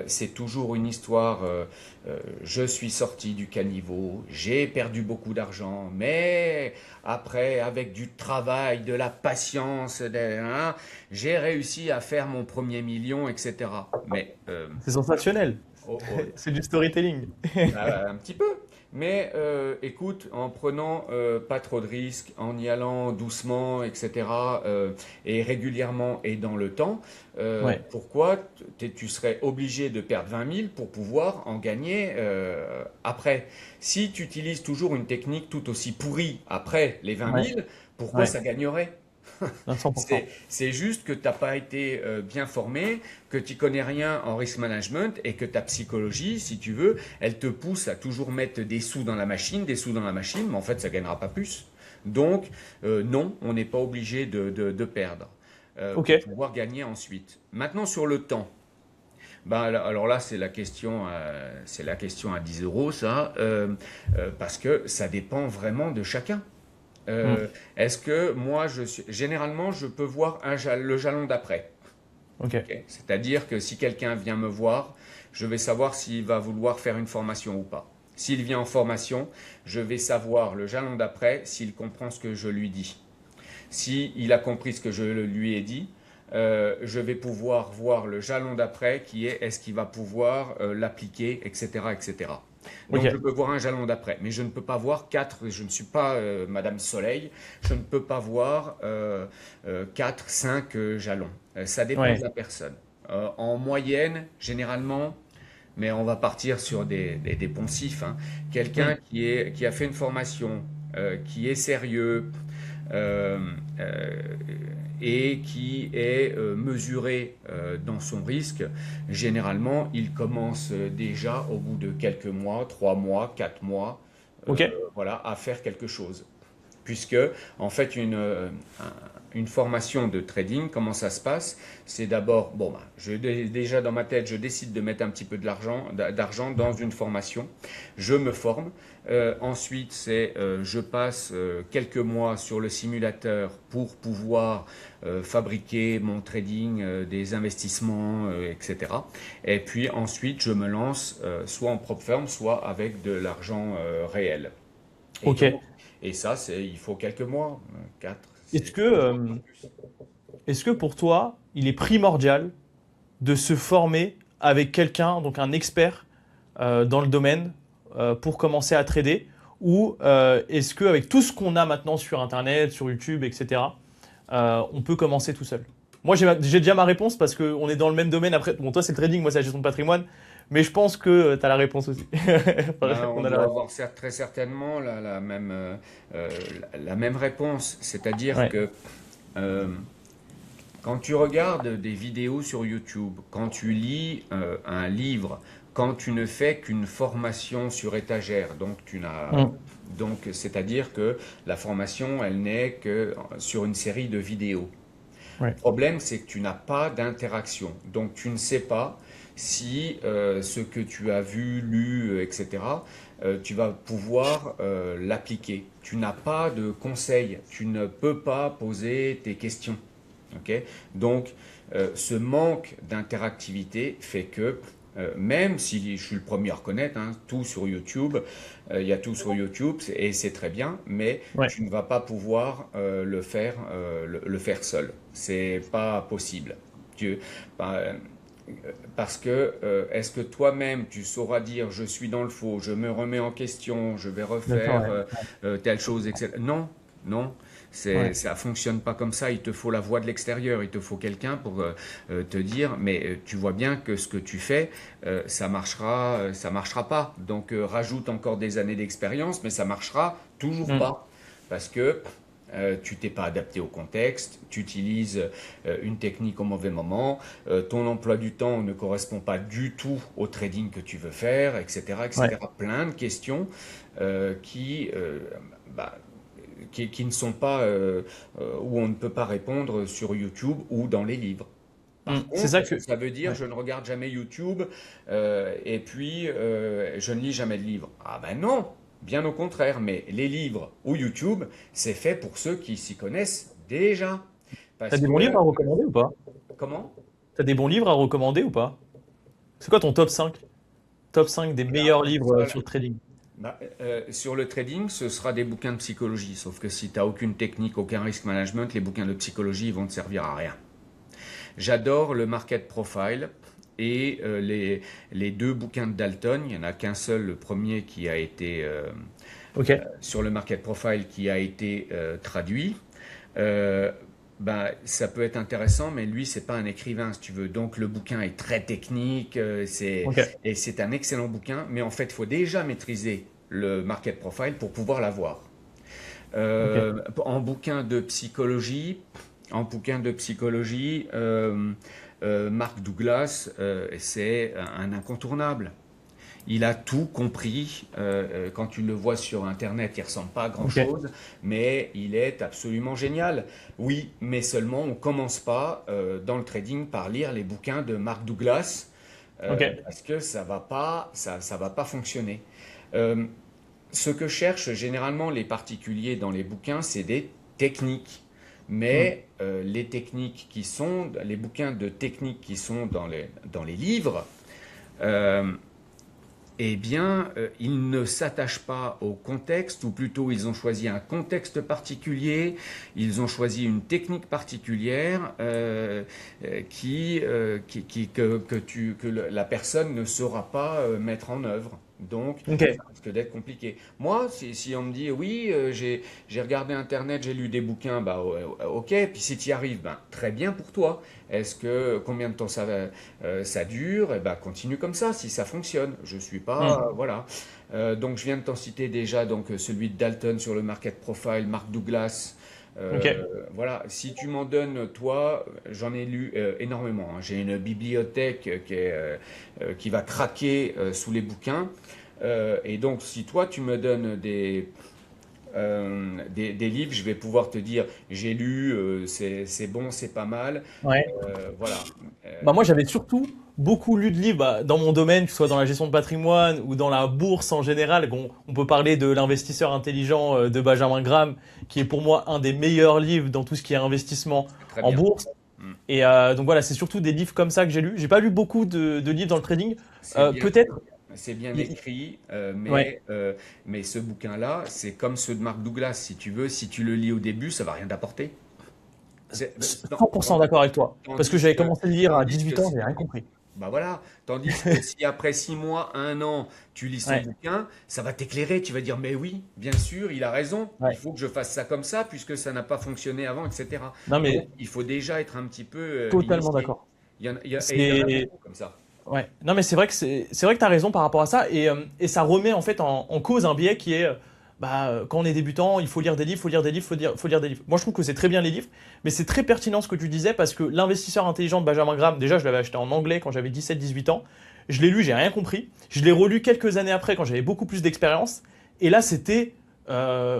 c'est toujours une histoire, je suis sorti du caniveau, j'ai perdu beaucoup d'argent, mais après, avec du travail, de la patience, hein, j'ai réussi à faire mon premier million, etc. Mais C'est sensationnel. au- au- C'est du storytelling. un petit peu. Mais écoute, en prenant pas trop de risques, en y allant doucement, etc., et régulièrement et dans le temps, Ouais, pourquoi tu serais obligé de perdre 20 000 pour pouvoir en gagner après? Si tu utilises toujours une technique tout aussi pourrie après les 20 ouais, 000, pourquoi ouais. ça gagnerait? À 100%. C'est juste que tu n'as pas été bien formé, que tu connais rien en risk management et que ta psychologie, si tu veux, elle te pousse à toujours mettre des sous dans la machine, des sous dans la machine, mais en fait, ça ne gagnera pas plus. Donc, non, on n'est pas obligé de perdre Ok. pour pouvoir gagner ensuite. Maintenant, sur le temps. Ben, alors là, c'est la question à 10 euros, ça, parce que ça dépend vraiment de chacun. Hmm. Est-ce que moi, généralement, je peux voir le jalon d'après. Ok. Ok. C'est-à-dire que si quelqu'un vient me voir, je vais savoir s'il va vouloir faire une formation ou pas. S'il vient en formation, je vais savoir le jalon d'après s'il comprend ce que je lui dis. S'il a compris ce que je lui ai dit, je vais pouvoir voir le jalon d'après qui est est-ce qu'il va pouvoir l'appliquer, etc., etc. Donc je Ok. peux voir un jalon d'après, mais je ne peux pas voir quatre, je ne suis pas Madame Soleil, je ne peux pas voir quatre, cinq jalons. Ça dépend de Ouais. la personne. En moyenne, généralement, mais on va partir sur des poncifs, hein. Quelqu'un Hmm. qui a fait une formation, qui est sérieux, euh, euh, et qui est mesuré dans son risque, généralement, il commence déjà au bout de quelques mois, 3 mois, 4 mois, euh, Ok. voilà, à faire quelque chose. Puisque, en fait, une formation de trading, comment ça se passe? C'est d'abord, bon, bah, déjà dans ma tête, je décide de mettre un petit peu d'argent dans une formation. Je me forme. Ensuite, je passe quelques mois sur le simulateur pour pouvoir fabriquer mon trading, des investissements, etc. Et puis ensuite, je me lance soit en propre firme, soit avec de l'argent réel. Et Ok. donc, et ça, il faut quelques mois, 4, Est-ce 6, que, 12 mois, pas plus. est-ce que pour toi, il est primordial de se former avec quelqu'un, donc un expert dans le domaine, pour commencer à trader? Ou est-ce qu'avec tout ce qu'on a maintenant sur Internet, sur YouTube, etc., on peut commencer tout seul? Moi, j'ai déjà ma réponse parce qu'on est dans le même domaine. Après, bon, toi, c'est le trading, moi, c'est la gestion de patrimoine. Mais je pense que tu as la réponse aussi. Ben, on On a la doit réponse. avoir très certainement euh, la même réponse. C'est-à-dire Ouais. que euh, quand tu regardes des vidéos sur YouTube, quand tu lis un livre, quand tu ne fais qu'une formation sur étagère, Mm. donc c'est-à-dire que la formation, elle n'est que sur une série de vidéos. Le Ouais. problème, c'est que tu n'as pas d'interaction. Donc, tu ne sais pas si ce que tu as vu, lu, etc., tu vas pouvoir l'appliquer. Tu n'as pas de conseils. Tu ne peux pas poser tes questions. Ok. Donc, ce manque d'interactivité fait que, même si je suis le premier à reconnaître, hein, tout sur YouTube, il y a tout sur YouTube et c'est très bien, mais Ouais. tu ne vas pas pouvoir le faire seul. C'est pas possible. Tu, bah, Parce que est-ce que toi-même tu sauras dire je suis dans le faux, je me remets en question, je vais Bien sûr, refaire ouais. telle chose, etc. Non, non, Ouais. ça fonctionne pas comme ça. Il te faut la voix de l'extérieur, il te faut quelqu'un pour te dire mais tu vois bien que ce que tu fais ça marchera pas. Donc rajoute encore des années d'expérience, mais ça marchera toujours Mm. pas parce que tu t'es pas adapté au contexte, tu utilises une technique au mauvais moment, ton emploi du temps ne correspond pas du tout au trading que tu veux faire, etc., Ouais. etc. Plein de questions euh, qui, euh, bah, qui ne sont pas où on ne peut pas répondre sur YouTube ou dans les livres. Mm. Par C'est contre, ça est-ce que. que ça veut dire Ouais. je ne regarde jamais YouTube et puis je ne lis jamais de livres? Ah ben non, bien au contraire. Mais les livres ou YouTube, c'est fait pour ceux qui s'y connaissent déjà. T'as Parce des bons livres que, à recommander ou pas? comment? T'as des bons livres à recommander ou pas? C'est quoi ton top 5? Top 5 des Voilà, meilleurs livres voilà. sur le trading. Sur le trading, ce sera des bouquins de psychologie. Sauf que si tu n'as aucune technique, aucun risk management, les bouquins de psychologie ils vont te servir à rien. J'adore le market profile et les deux bouquins de Dalton. Il n'y en a qu'un seul, le premier qui a été Ok. sur le market profile qui a été traduit. Euh, Ça peut être intéressant, mais lui, c'est pas un écrivain, si tu veux. Donc, le bouquin est très technique, Ok. et c'est un excellent bouquin, mais en fait, il faut déjà maîtriser le market profile pour pouvoir l'avoir. Ok. En bouquin de psychologie, Mark Douglas, c'est un incontournable. Il a tout compris. Quand tu le vois sur Internet, il ressemble pas à Ok. grand-chose, mais il est absolument génial. Oui, mais seulement on ne commence pas dans le trading par lire les bouquins de Mark Douglas, Ok. parce que ça va pas fonctionner. Euh, Ce que cherchent généralement les particuliers dans les bouquins, c'est des techniques. mais les techniques les bouquins de techniques qui sont dans les livres, euh, eh bien, ils ne s'attachent pas au contexte, ou plutôt ils ont choisi un contexte particulier, ils ont choisi une technique particulière que la personne ne saura pas mettre en œuvre. Donc, Ok. ça risque d'être compliqué. Moi, si on me dit, oui, j'ai regardé Internet, j'ai lu des bouquins, bah, ok, puis si tu y arrives, ben, très bien pour toi. Combien de temps ça dure? Eh ben, continue comme ça, si ça fonctionne. Je suis pas, Hmm. voilà. Donc, je viens de t'en citer déjà, donc celui de Dalton sur le market profile, Mark Douglas. Ok. Voilà, si tu m'en donnes, toi, j'en ai lu énormément, hein. J'ai une bibliothèque qui va craquer sous les bouquins. Et donc, si toi, tu me donnes des livres, je vais pouvoir te dire, j'ai lu, c'est bon, c'est pas mal. Ouais. Voilà. Bah moi, j'avais surtout beaucoup lu de livres dans mon domaine, que ce soit dans la gestion de patrimoine ou dans la bourse en général. Bon, on peut parler de l'investisseur intelligent de Benjamin Graham, qui est pour moi un des meilleurs livres dans tout ce qui est investissement C'est très en bien. bourse. Mm. Et donc voilà, c'est surtout des livres comme ça que j'ai lus. J'ai pas lu beaucoup de livres dans le trading. C'est bien, Peut-être. c'est bien il- il- écrit, Ouais. mais ce bouquin-là, c'est comme ceux de Mark Douglas. Si tu veux, si tu le lis au début, ça va rien t'apporter. Non, 100% d'accord avec toi. Parce que tandis j'avais que, commencé à lire à tandis que 18 ans, si, j'ai rien compris. bah voilà, tandis que si après 6 mois, un an, tu lis son Ouais. bouquin, ça va t'éclairer. Tu vas dire, mais oui, bien sûr, il a raison. Il Ouais. faut que je fasse ça comme ça puisque ça n'a pas fonctionné avant, etc. Non Donc, mais il faut déjà être un petit peu totalement initié. d'accord. Et il y en a C'est beaucoup comme ça. Ouais. Non, mais c'est vrai que tu as raison par rapport à ça et ça remet en fait en cause un biais qui est quand on est débutant, il faut lire des livres, faut lire des livres, faut lire des livres. Moi, je trouve que c'est très bien les livres, mais c'est très pertinent ce que tu disais parce que l'investisseur intelligent de Benjamin Graham, déjà, je l'avais acheté en anglais quand j'avais 17-18 ans. Je l'ai lu, j'ai rien compris. Je l'ai relu quelques années après quand j'avais beaucoup plus d'expérience et là, c'était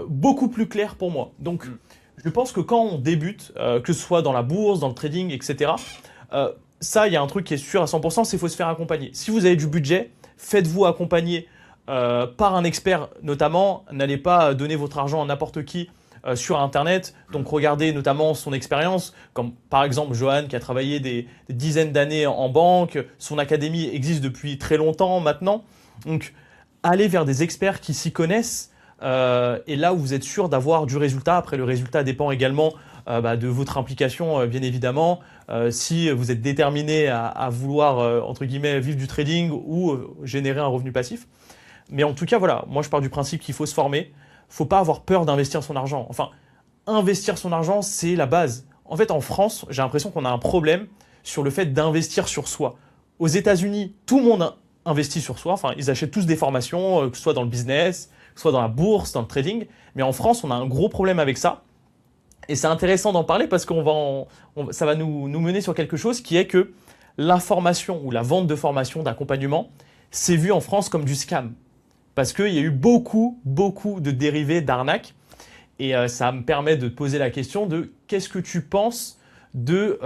beaucoup plus clair pour moi. Donc, Mm. je pense que quand on débute, que ce soit dans la bourse, dans le trading, etc., euh, ça, il y a un truc qui est sûr à 100%, c'est qu'il faut se faire accompagner. Si vous avez du budget, faites-vous accompagner par un expert notamment. N'allez pas donner votre argent à n'importe qui sur Internet. Donc regardez notamment son expérience, comme par exemple Johan qui a travaillé des dizaines d'années en banque. Son académie existe depuis très longtemps maintenant. Donc allez vers des experts qui s'y connaissent. Et là où vous êtes sûr d'avoir du résultat. Après, le résultat dépend également de votre implication, bien évidemment. Si vous êtes déterminé à vouloir, entre guillemets, vivre du trading ou générer un revenu passif. Mais en tout cas, voilà, moi je pars du principe qu'il faut se former. Faut pas avoir peur d'investir son argent. Enfin, investir son argent, c'est la base. En fait, en France, j'ai l'impression qu'on a un problème sur le fait d'investir sur soi. Aux États-Unis, tout le monde investit sur soi. Enfin, ils achètent tous des formations, que ce soit dans le business, que ce soit dans la bourse, dans le trading. Mais en France, on a un gros problème avec ça. Et c'est intéressant d'en parler parce ça va nous mener sur quelque chose qui est que l'information ou la vente de formation, d'accompagnement, c'est vu en France comme du scam. Parce qu'il y a eu beaucoup, beaucoup de dérivés d'arnaques. Et ça me permet de poser la question de qu'est-ce que tu penses de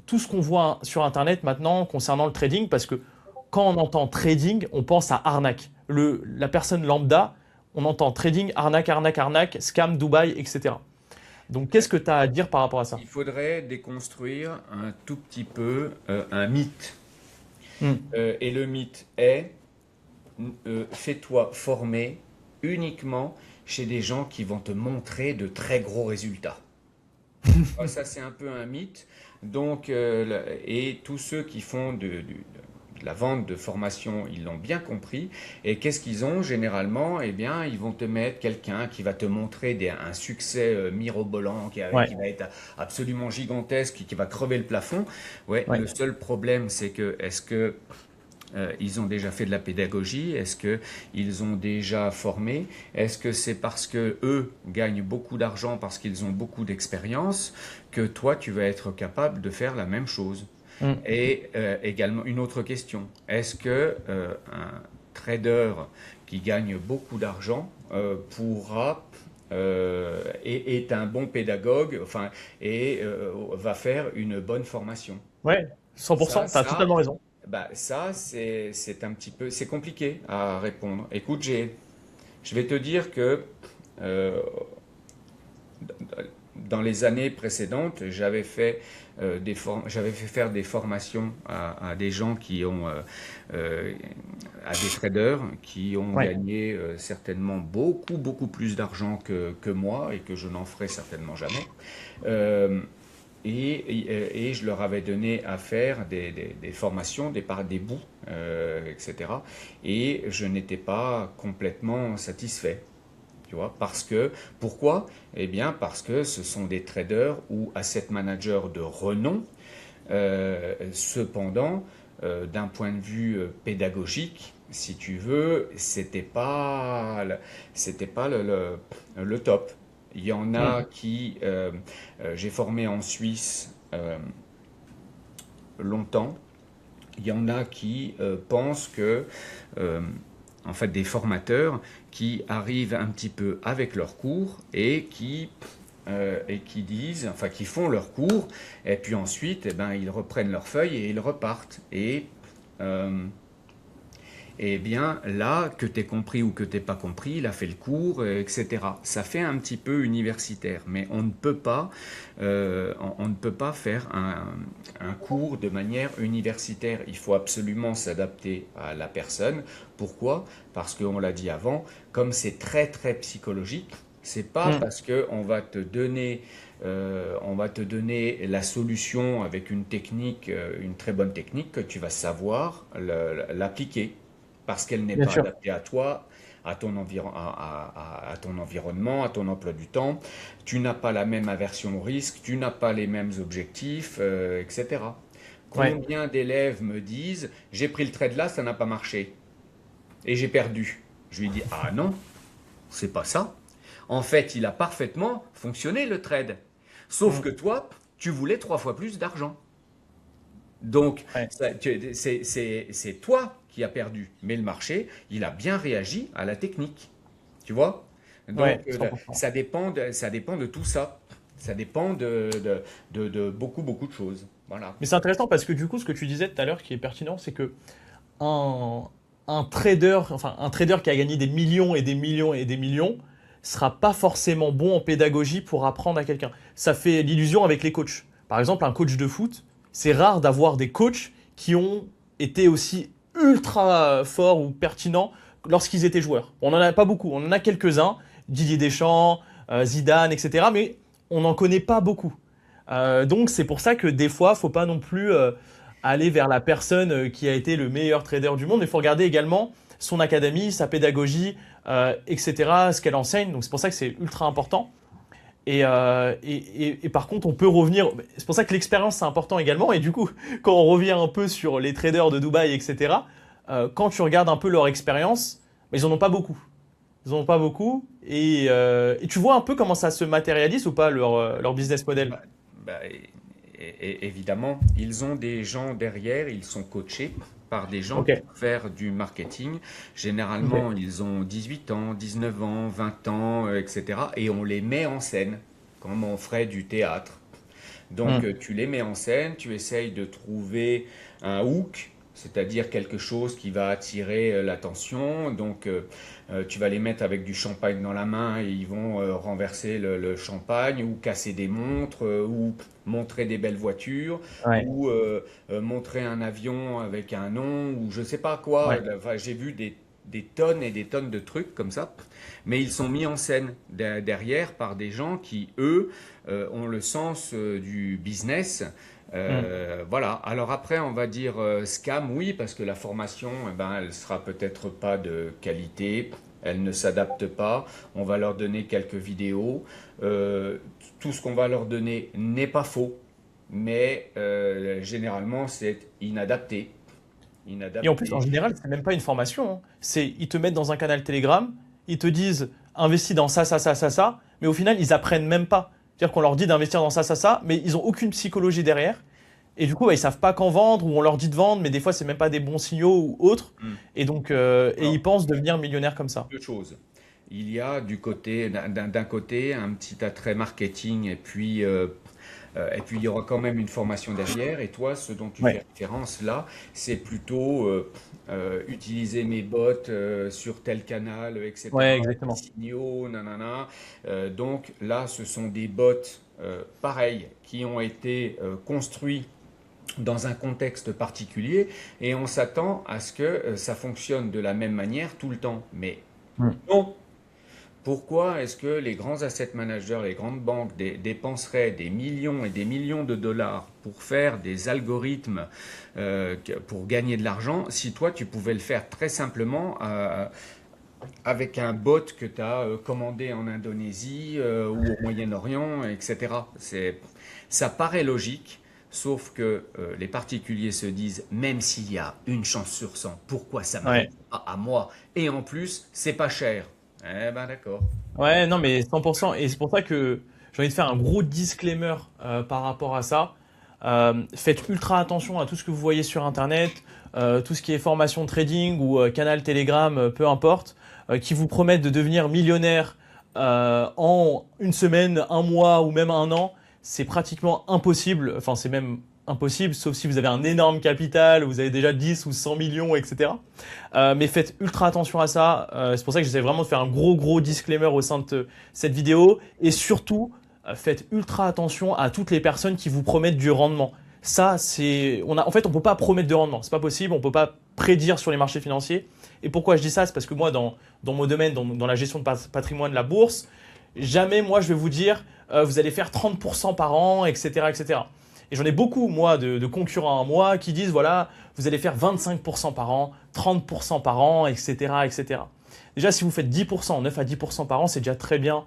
tout ce qu'on voit sur Internet maintenant concernant le trading. Parce que quand on entend trading, on pense à arnaque. La personne lambda, on entend trading, arnaque, arnaque, arnaque, scam, Dubaï, etc. Donc, qu'est-ce que tu as à dire par rapport à ça? Il faudrait déconstruire un tout petit peu un mythe. Hmm. Et le mythe est, fais-toi former uniquement chez des gens qui vont te montrer de très gros résultats. Ça, c'est un peu un mythe. Donc, et tous ceux qui font de la vente de formation, ils l'ont bien compris. Et qu'est-ce qu'ils ont généralement? Eh bien, ils vont te mettre quelqu'un qui va te montrer un succès mirobolant, Ouais, qui va être absolument gigantesque, qui va crever le plafond. Ouais, ouais. le seul problème, c'est que est-ce que ils ont déjà fait de la pédagogie? Est-ce que ils ont déjà formé? Est-ce que c'est parce que eux gagnent beaucoup d'argent, parce qu'ils ont beaucoup d'expérience, que toi, tu vas être capable de faire la même chose? Hmm. Et également, une autre question. Est-ce que un trader qui gagne beaucoup d'argent est un bon pédagogue, enfin, et va faire une bonne formation? Ouais, Ça, 100%, tu as ça, totalement raison. ça, c'est un petit peu, c'est compliqué à répondre. Écoute, je vais te dire que euh, dans les années précédentes, j'avais fait faire des formations à des gens à des traders qui ont Ouais. gagné certainement beaucoup plus d'argent que moi et que je n'en ferai certainement jamais. Euh, et je leur avais donné à faire des formations, des bouts, etc. Et je n'étais pas complètement satisfait. Tu vois, pourquoi? Eh bien, parce que ce sont des traders ou asset managers de renom. Cependant, d'un point de vue pédagogique, si tu veux, c'était pas le top. Il y en a Mm. qui, j'ai formé en Suisse longtemps. Il y en a qui pensent que, euh, en fait, des formateurs qui arrivent un petit peu avec leurs cours et qui disent, enfin, qui font leurs cours, et puis ensuite, eh ben, ils reprennent leurs feuilles et ils repartent. Euh, et bien là, que tu aies compris ou que tu n'aies pas compris, il a fait le cours, etc. Ça fait un petit peu universitaire, mais on ne peut pas faire un cours de manière universitaire. Il faut absolument s'adapter à la personne. Pourquoi? Parce qu'on l'a dit avant, comme c'est très psychologique, c'est pas Mm. parce que on va te donner la solution avec une technique, une très bonne technique, que tu vas savoir l'appliquer parce qu'elle n'est Bien pas sûr. adaptée à toi, à ton environnement, à ton emploi du temps. Tu n'as pas la même aversion au risque, tu n'as pas les mêmes objectifs, etc. Ouais. Combien d'élèves me disent, j'ai pris le trade là, ça n'a pas marché et j'ai perdu. Je lui dis, ah non, c'est pas ça. En fait, il a parfaitement fonctionné le trade. Sauf Mm. que toi, tu voulais 3 fois plus d'argent. Donc, Ouais. c'est toi qui as perdu. Mais le marché, il a bien réagi à la technique. Tu vois? Donc, Ouais, 100%. ça dépend de tout ça. Ça dépend de beaucoup de choses. Voilà. Mais c'est intéressant parce que du coup, ce que tu disais tout à l'heure qui est pertinent, c'est que un, un trader, enfin un trader qui a gagné des millions et des millions et des millions, sera pas forcément bon en pédagogie pour apprendre à quelqu'un. Ça fait l'illusion avec les coachs. Par exemple, un coach de foot, c'est rare d'avoir des coachs qui ont été aussi ultra forts ou pertinents lorsqu'ils étaient joueurs. On n'en a pas beaucoup, on en a quelques-uns, Didier Deschamps, Zidane, etc. Mais on n'en connaît pas beaucoup. Donc c'est pour ça que des fois, faut pas non plus aller vers la personne qui a été le meilleur trader du monde. Il faut regarder également son académie, sa pédagogie, etc., ce qu'elle enseigne. Donc c'est pour ça que c'est ultra important. Et par contre, on peut revenir. C'est pour ça que l'expérience c'est important également. Et du coup, quand on revient un peu sur les traders de Dubaï, etc., quand tu regardes un peu leur expérience, ils en ont pas beaucoup. Ils en ont pas beaucoup. Et tu vois un peu comment ça se matérialise ou pas leur business model. Bah, évidemment, ils ont des gens derrière, ils sont coachés par des gens Ok. pour faire du marketing. Ok. Généralement, ils ont 18 ans, 19 ans, 20 ans, etc. Et on les met en scène, comme on ferait du théâtre. Donc, Hmm. tu les mets en scène, tu essayes de trouver un hook, c'est-à-dire quelque chose qui va attirer l'attention. Donc, tu vas les mettre avec du champagne dans la main et ils vont renverser le champagne ou casser des montres ou montrer des belles voitures Ouais. ou montrer un avion avec un nom ou je sais pas quoi. Ouais. Enfin, j'ai vu des tonnes et des tonnes de trucs comme ça, mais ils sont mis en scène derrière par des gens qui, eux, ont le sens du business. Hmm. Voilà. Alors après, on va dire scam, oui, parce que la formation, eh ben, elle sera peut-être pas de qualité, elle ne s'adapte pas. On va leur donner quelques vidéos. Euh, Tout ce qu'on va leur donner n'est pas faux, mais généralement c'est inadapté. Et en plus, en Inadapté. général, c'est même pas une formation, hein. Ils te mettent dans un canal Telegram, ils te disent investis dans ça, mais au final, ils apprennent même pas. C'est-à-dire qu'on leur dit d'investir dans ça, mais ils ont aucune psychologie derrière. Et du coup, ils savent pas quand vendre, ou on leur dit de vendre, mais des fois, c'est même pas des bons signaux ou autres. Hmm. Et donc, ils Alors, pensent devenir millionnaires comme ça. deux choses. Il y a d'un côté un petit attrait marketing et puis Et puis il y aura quand même une formation derrière. Et toi, ce dont tu Ouais, fais référence là, c'est plutôt utiliser mes bots sur tel canal, ouais, etc. Des exactement. signaux, nanana. Donc là, ce sont des bots pareils qui ont été construits dans un contexte particulier et on s'attend à ce que ça fonctionne de la même manière tout le temps. Mais Mm. non. Pourquoi est-ce que les grands asset managers, les grandes banques dépenseraient des millions et des millions de dollars pour faire des algorithmes pour gagner de l'argent si toi tu pouvais le faire très simplement avec un bot que tu as commandé en Indonésie ou au Moyen-Orient, etc. Ça paraît logique, sauf que les particuliers se disent, même s'il y a une chance sur 100, pourquoi ça m'arrive Ouais. pas à moi? Et en plus, c'est pas cher. Eh ben d'accord. Ouais, non, mais 100%. Et c'est pour ça que j'ai envie de faire un gros disclaimer par rapport à ça. Faites ultra attention à tout ce que vous voyez sur Internet, tout ce qui est formation trading ou canal Telegram, peu importe, qui vous promettent de devenir millionnaire en une semaine, un mois ou même un an. C'est pratiquement impossible. Enfin, c'est même impossible, sauf si vous avez un énorme capital, vous avez déjà 10 ou 100 millions, etc. Mais faites ultra attention à ça. C'est pour ça que j'essaie vraiment de faire un gros disclaimer au sein de cette vidéo. Et surtout, faites ultra attention à toutes les personnes qui vous promettent du rendement. Ça, en fait, on peut pas promettre de rendement. C'est pas possible. On peut pas prédire sur les marchés financiers. Et pourquoi je dis ça? C'est parce que moi, dans mon domaine, dans la gestion de patrimoine, la bourse, jamais moi je vais vous dire vous allez faire 30% par an, etc., etc. Et j'en ai beaucoup, moi, de concurrents à moi qui disent voilà, vous allez faire 25% par an, 30% par an, etc., etc. Déjà, si vous faites 10%, 9 à 10% par an, c'est déjà très bien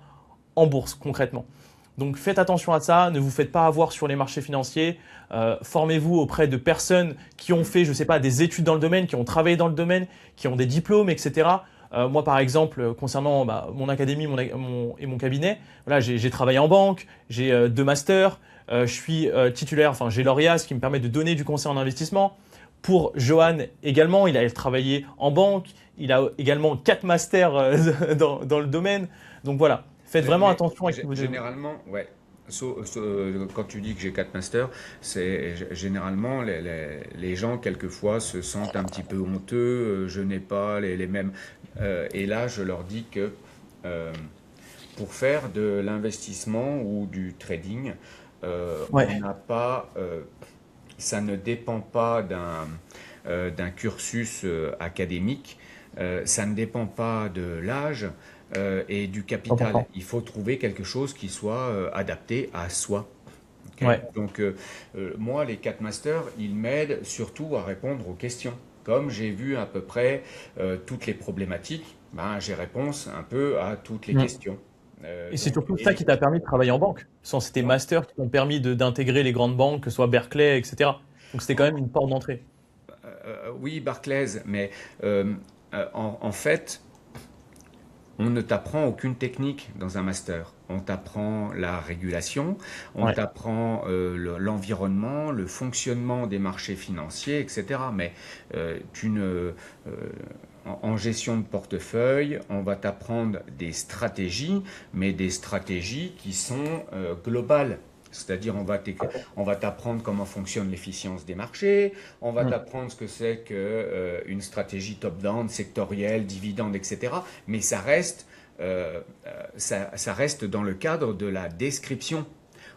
en bourse, concrètement. Donc faites attention à ça, ne vous faites pas avoir sur les marchés financiers, formez-vous auprès de personnes qui ont fait, je ne sais pas, des études dans le domaine, qui ont travaillé dans le domaine, qui ont des diplômes, etc. Moi, par exemple, concernant mon académie et mon cabinet, voilà, j'ai travaillé en banque, j'ai 2 masters, je suis titulaire, enfin j'ai lauréat, ce qui me permet de donner du conseil en investissement. Pour Johan également, il a travaillé en banque, il a également 4 masters dans le domaine. Donc voilà, faites vraiment Mais attention à qui vous... généralement, ouais. Quand tu dis que j'ai 4 masters, c'est généralement les gens quelquefois se sentent un petit peu honteux. Je n'ai pas les mêmes. Et là, je leur dis que pour faire de l'investissement ou du trading, on Ouais, n'a pas, ça ne dépend pas d'un cursus académique, ça ne dépend pas de l'âge et du capital. 100%. Il faut trouver quelque chose qui soit adapté à soi. Ok. Ouais. Donc, moi, les 4 masters, ils m'aident surtout à répondre aux questions. Comme j'ai vu à peu près toutes les problématiques, ben, j'ai réponse un peu à toutes les Mm. questions. Et c'est Donc, surtout ça qui t'a permis de travailler en banque. Sans tes non, masters qui t'ont permis d'intégrer les grandes banques, que ce soit Berkeley, etc. Donc c'était quand même une porte d'entrée. oui, Barclays, mais en fait, on ne t'apprend aucune technique dans un master. On t'apprend la régulation, on Ouais. t'apprend l'environnement, le fonctionnement des marchés financiers, etc. Mais tu ne, en gestion de portefeuille, on va t'apprendre des stratégies, mais des stratégies qui sont globales. C'est-à-dire, on va t'apprendre comment fonctionne l'efficience des marchés, on va Mm. t'apprendre ce que c'est qu'une stratégie top-down, sectorielle, dividende, etc. Mais ça reste dans le cadre de la description.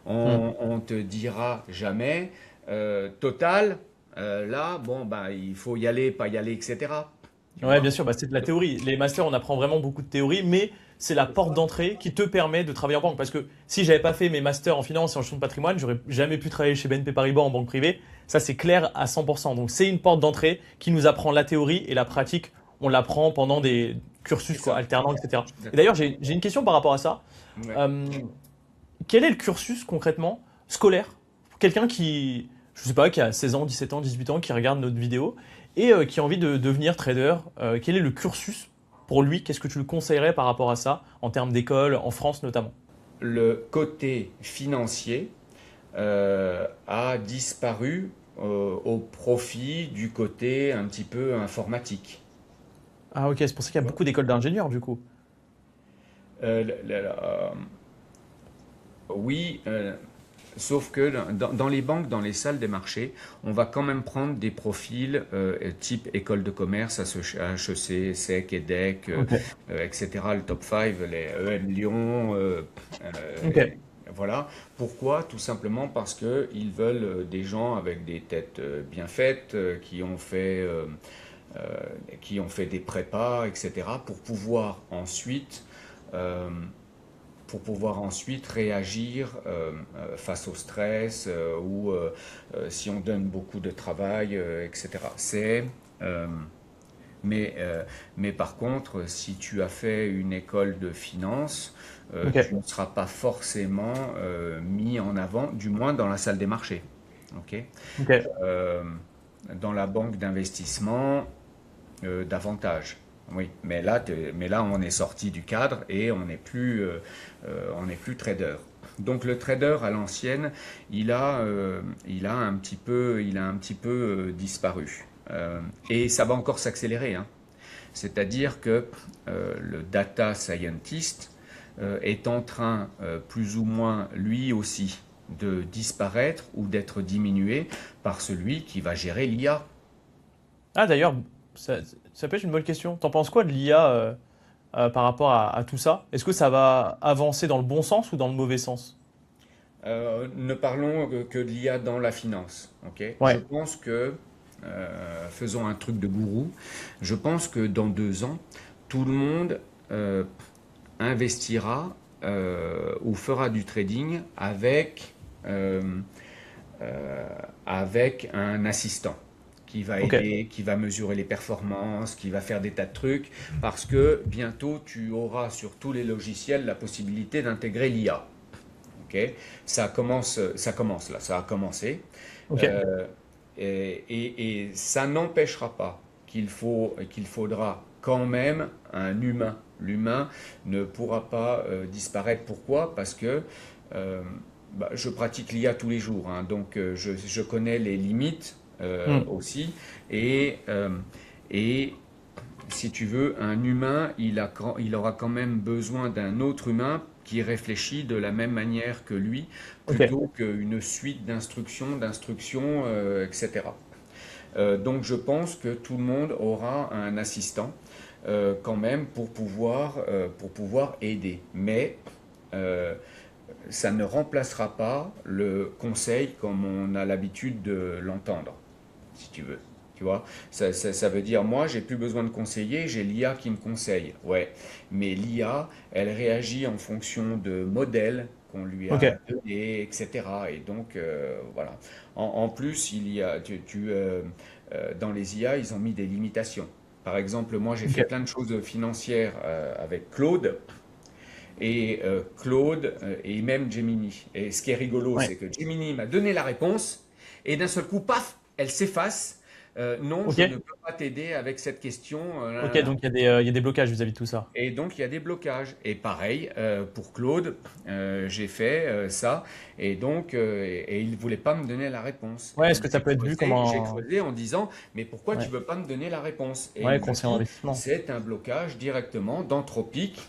Mm. On te dira jamais, Total, là, bon, bah, il faut y aller, pas y aller, etc. Tu Ouais, vois? bien sûr, c'est de la théorie. Les masters, on apprend vraiment beaucoup de théorie, mais c'est la porte d'entrée qui te permet de travailler en banque. Parce que si j'avais pas fait mes masters en finance et en gestion de patrimoine, j'aurais jamais pu travailler chez BNP Paribas en banque privée. Ça, c'est clair à 100%. Donc, c'est une porte d'entrée qui nous apprend la théorie et la pratique. On l'apprend pendant des C'est cursus, quoi, ça. alternants, Je etc. suis Et d'accord. d'ailleurs, j'ai une question par rapport à ça. Ouais. Euh, Quel est le cursus concrètement scolaire pour quelqu'un qui, je sais pas, qui a 16 ans, 17 ans, 18 ans, qui regarde notre vidéo et qui a envie de devenir trader? Quel est le cursus pour lui? Qu'est-ce que tu lui conseillerais par rapport à ça, en termes d'école, en France notamment? Le côté financier a disparu au profit du côté un petit peu informatique. Ah ok, c'est pour ça qu'il y Tu a vois. beaucoup d'écoles d'ingénieurs du coup. Euh, le- le- le- euh, oui, Sauf que dans les banques, dans les salles des marchés, on va quand même prendre des profils type école de commerce, HEC, SEC, EDEC, Ok. etc. Le top 5, les EM Lyon, Ok. voilà. Pourquoi? Tout simplement parce qu'ils veulent des gens avec des têtes bien faites, euh, qui ont fait des prépas, etc. Euh, pour pouvoir ensuite réagir face au stress ou si on donne beaucoup de travail, etc. Euh, mais, euh, mais par contre, si tu as fait une école de finance, tu Ok. ne seras pas forcément mis en avant, du moins dans la salle des marchés. Ok. Ok. Euh, dans la banque d'investissement, davantage. Oui, mais là, on est sorti du cadre et on n'est plus trader. Donc le trader à l'ancienne, il a un petit peu disparu. Et ça va encore s'accélérer, hein. C'est-à-dire que le data scientist est en train, plus ou moins lui aussi, de disparaître ou d'être diminué par celui qui va gérer l'IA. Ah d'ailleurs, ça, ça peut être une bonne question. T'en penses quoi de l'IA par rapport à tout ça? Est-ce que ça va avancer dans le bon sens ou dans le mauvais sens? Ne parlons que de l'IA dans la finance. Ok. Je Ouais. pense que, faisons un truc de gourou, je pense que dans 2 ans, tout le monde euh, investira ou fera du trading euh, euh, avec un assistant qui va Ok. aider, qui va mesurer les performances, qui va faire des tas de trucs, parce que bientôt tu auras sur tous les logiciels la possibilité d'intégrer l'IA. Ok. Ça commence là, ça a commencé. Ok. Euh, et ça n'empêchera pas qu'il faudra quand même un humain. L'humain ne pourra pas disparaître. Pourquoi? Parce que euh, je pratique l'IA tous les jours, hein, donc je connais les limites Hmm. aussi. Et si tu veux, un humain, il aura quand même besoin d'un autre humain qui réfléchit de la même manière que lui, Ok. plutôt qu'une suite d'instructions, etc. Donc je pense que tout le monde aura un assistant quand même pour pouvoir aider. Mais euh, ça ne remplacera pas le conseil comme on a l'habitude de l'entendre, si tu veux. Tu vois, ça veut dire, moi, j'ai plus besoin de conseiller, j'ai l'IA qui me conseille. Ouais, mais l'IA, elle réagit en fonction de modèles qu'on lui Ok. a donnés, etc. Et donc, voilà. En plus, dans les IA, ils ont mis des limitations. Par exemple, moi, j'ai fait Ok. plein de choses financières avec Claude, et même Gemini. Et ce qui est rigolo, Ouais. c'est que Gemini m'a donné la réponse et d'un seul coup, paf, elle s'efface. Non, Ok. je ne peux pas t'aider avec cette question. Ok. Donc il y a des blocages vis-à-vis de tout ça. Et donc, il y a des blocages. Et pareil, pour Claude, j'ai fait ça. Et il ne voulait pas me donner la réponse. Et Ouais. Est-ce donc, que ça peut être vu comme j'ai un creusé en disant, mais pourquoi tu ouais. ne veux pas me donner la réponse? Et Ouais, il m'a conseiller en dit, investissement. c'est un blocage directement d'Anthropique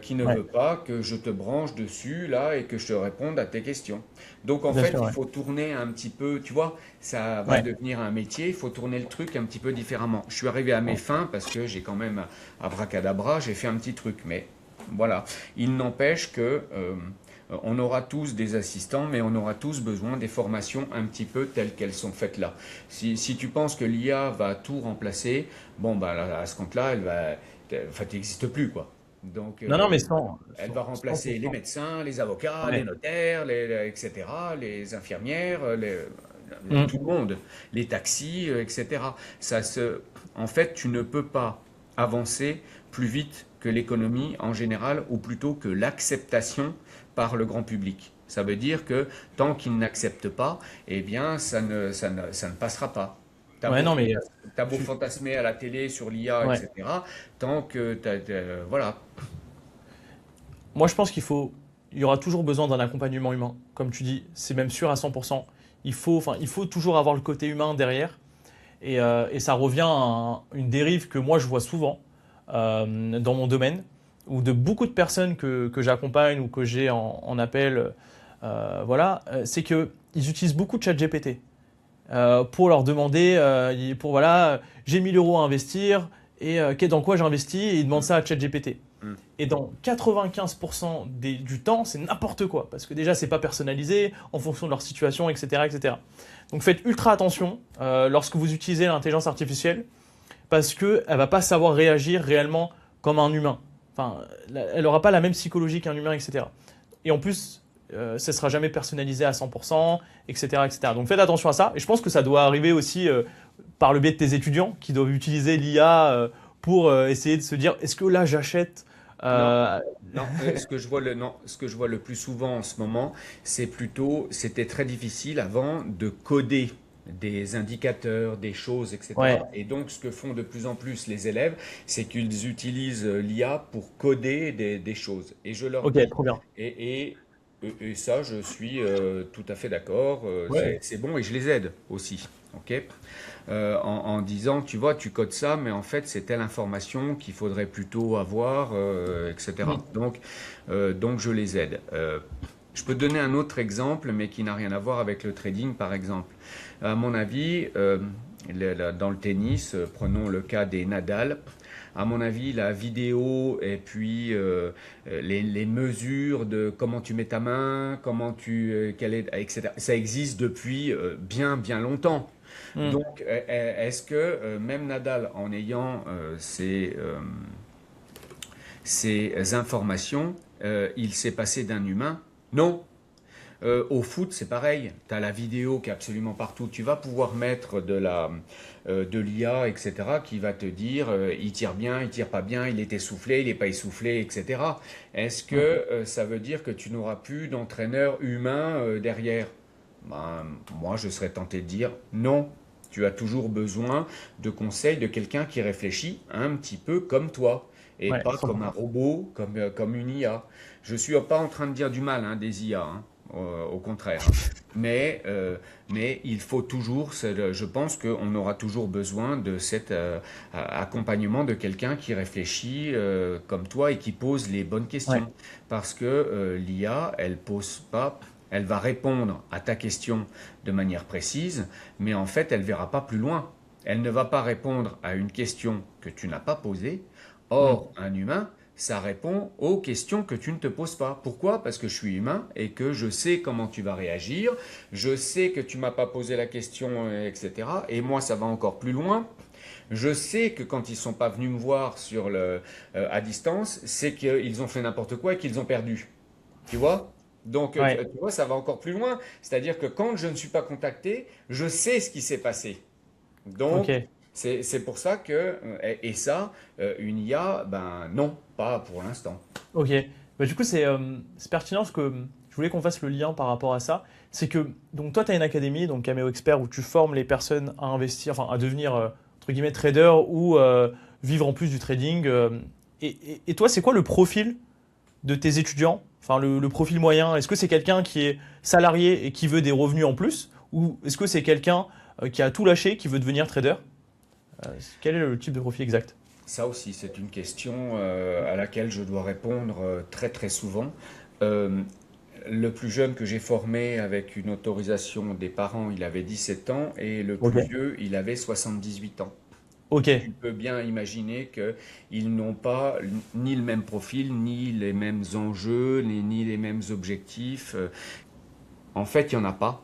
qui ne Ouais. veut pas que je te branche dessus là et que je te réponde à tes questions. Donc, en Bien fait, sûr. il Ouais. faut tourner un petit peu, tu vois, ça va Ouais. devenir un métier, il faut tourner le truc un petit peu différemment. Je suis arrivé à mes fins parce que j'ai quand même abracadabra, j'ai fait un petit truc, mais voilà. Il n'empêche que on aura tous des assistants, mais on aura tous besoin des formations un petit peu telles qu'elles sont faites là. Si tu penses que l'IA va tout remplacer, bon, bah, à ce compte-là, enfin, tu n'existes plus, quoi. Donc, Non, non, mais elle va remplacer les 100%. médecins, les avocats, les Ouais. notaires, etc., les infirmières, Hmm. tout le monde, les taxis, etc. En fait, tu ne peux pas avancer plus vite que l'économie en général, ou plutôt que l'acceptation par le grand public. Ça veut dire que tant qu'il n'accepte pas, eh bien, ça ne passera pas. Ouais, non, mais T'as beau je suis- fantasmer à la télé sur l'IA, ouais. etc., tant que voilà. Moi, je pense il y aura toujours besoin d'un accompagnement humain. Comme tu dis, c'est même sûr à 100%. Il faut toujours avoir le côté humain derrière. Et ça revient à une dérive que moi je vois souvent dans mon domaine, ou de beaucoup de personnes que j'accompagne ou que j'ai en appel, voilà, c'est qu'ils utilisent beaucoup de ChatGPT pour leur demander, voilà, j'ai 1000 euros à investir et dans quoi j'investis et ils demandent ça à ChatGPT. Mm. Et dans 95% du temps, c'est n'importe quoi parce que déjà, c'est pas personnalisé en fonction de leur situation, etc., etc. Donc faites ultra attention lorsque vous utilisez l'intelligence artificielle parce qu'elle ne va pas savoir réagir réellement comme un humain. Enfin, elle n'aura pas la même psychologie qu'un humain, etc. Et en plus, ça ne sera jamais personnalisé à 100%, etc., etc. Donc faites attention à ça. Et je pense que ça doit arriver aussi par le biais de tes étudiants qui doivent utiliser l'IA pour essayer de se dire, est-ce que là j'achète Non, ce que je vois le plus souvent en ce moment, c'est plutôt, c'était très difficile avant de coder des indicateurs, des choses, etc. Ouais, Et donc, ce que font de plus en plus les élèves, c'est qu'ils utilisent l'IA pour coder des choses. Et je leur ok, dis, trop bien. et, et ça, je suis tout à fait d'accord, Ouais. c'est bon et je les aide aussi. Ok. En disant, tu vois, tu codes ça, mais en fait, c'est telle information qu'il faudrait plutôt avoir, etc. Mhm. Donc, je les aide. Je peux te donner un autre exemple, mais qui n'a rien à voir avec le trading, par exemple. À mon avis, dans le tennis, prenons le cas des Nadal. À mon avis, la vidéo et puis les mesures de comment tu mets ta main, etc. Ça existe depuis bien, bien longtemps. Mhm. Donc, est-ce que même Nadal, en ayant ces informations, il s'est passé d'un humain? Non. Au foot, c'est pareil. Tu as la vidéo qui est absolument partout. Tu vas pouvoir mettre de l'IA, etc., qui va te dire il tire bien, il tire pas bien, il est essoufflé, il n'est pas essoufflé, etc. Est-ce que Mhm. ça veut dire que tu n'auras plus d'entraîneur humain derrière? Ben, moi, je serais tenté de dire non. Tu as toujours besoin de conseils de quelqu'un qui réfléchit un petit peu comme toi et Ouais, pas comme un 100%. robot, comme une IA. Je suis pas en train de dire du mal des IA, hein, au contraire. Mais il faut toujours, je pense qu'on aura toujours besoin de cet accompagnement de quelqu'un qui réfléchit comme toi et qui pose les bonnes Ouais, questions. Parce que l'IA, elle pose pas, elle va répondre à ta question de manière précise, mais en fait, elle verra pas plus loin. Elle ne va pas répondre à une question que tu n'as pas posée. Mhm. Or, un humain, ça répond aux questions que tu ne te poses pas. Pourquoi? Parce que je suis humain et que je sais comment tu vas réagir, je sais que tu m'as pas posé la question, etc. Et moi, ça va encore plus loin. Je sais que quand ils sont pas venus me voir à distance, c'est qu'ils ont fait n'importe quoi et qu'ils ont perdu. Tu vois? Donc, Ouais, tu vois, ça va encore plus loin. C'est-à-dire que quand je ne suis pas contacté, je sais ce qui s'est passé. Donc, ok. c'est pour ça que, et ça, une IA, ben non, pas pour l'instant. Ok. Bah, du coup, c'est pertinent parce que je voulais qu'on fasse le lien par rapport à ça. C'est que donc toi, tu as une académie, donc Cameo Expert, où tu formes les personnes à investir, enfin à devenir entre guillemets trader ou vivre en plus du trading. Et toi, c'est quoi le profil de tes étudiants? Enfin, le profil moyen. Est-ce que c'est quelqu'un qui est salarié et qui veut des revenus en plus? Ou est-ce que c'est quelqu'un qui a tout lâché, qui veut devenir trader? Quel est le type de profil exact? Ça aussi, c'est une question à laquelle je dois répondre très très souvent. Euh, le plus jeune que j'ai formé avec une autorisation des parents, il avait 17 ans et le Ok. plus vieux, il avait 78 ans. Ok. Tu peux bien imaginer qu'ils n'ont pas ni le même profil, ni les mêmes enjeux, ni les mêmes objectifs. En fait, il n'y en a pas.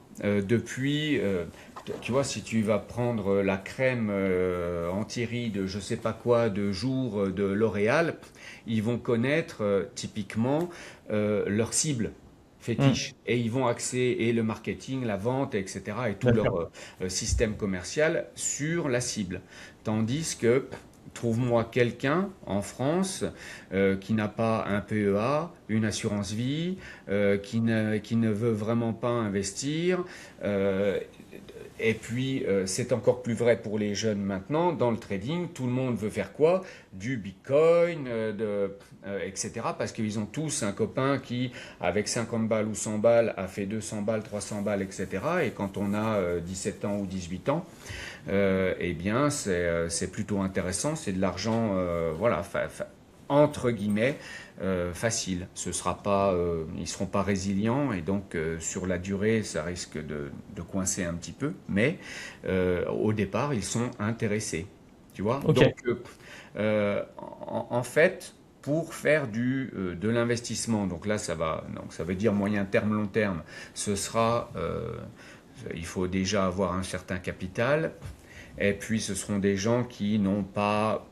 Tu vois, si tu vas prendre la crème anti-rides, je sais pas quoi, de jour de L'Oréal, ils vont connaître typiquement leur cible Hmm. fétiche et ils vont axer et le marketing, la vente, etc. et tout Bien leur sûr. système commercial sur la cible. Tandis que trouve-moi quelqu'un en France qui n'a pas un PEA, une assurance vie, qui ne veut vraiment pas investir. euh, et puis, c'est encore plus vrai pour les jeunes maintenant. Dans le trading, tout le monde veut faire quoi? Du Bitcoin, etc. Parce qu'ils ont tous un copain qui, avec 50 balles ou 100 balles, a fait 200 balles, 300 balles, etc. Et quand on a 17 ans ou 18 ans, eh bien, c'est plutôt intéressant. C'est de l'argent, voilà, entre guillemets, facile. Ce sera pas, ils seront pas résilients et donc sur la durée, ça risque de coincer un petit peu. Mais au départ, ils sont intéressés. Tu vois? Ok. Donc, en fait, pour faire de l'investissement, donc là, donc ça veut dire moyen terme, long terme, ce sera, il faut déjà avoir un certain capital. Et puis, ce seront des gens qui n'ont pas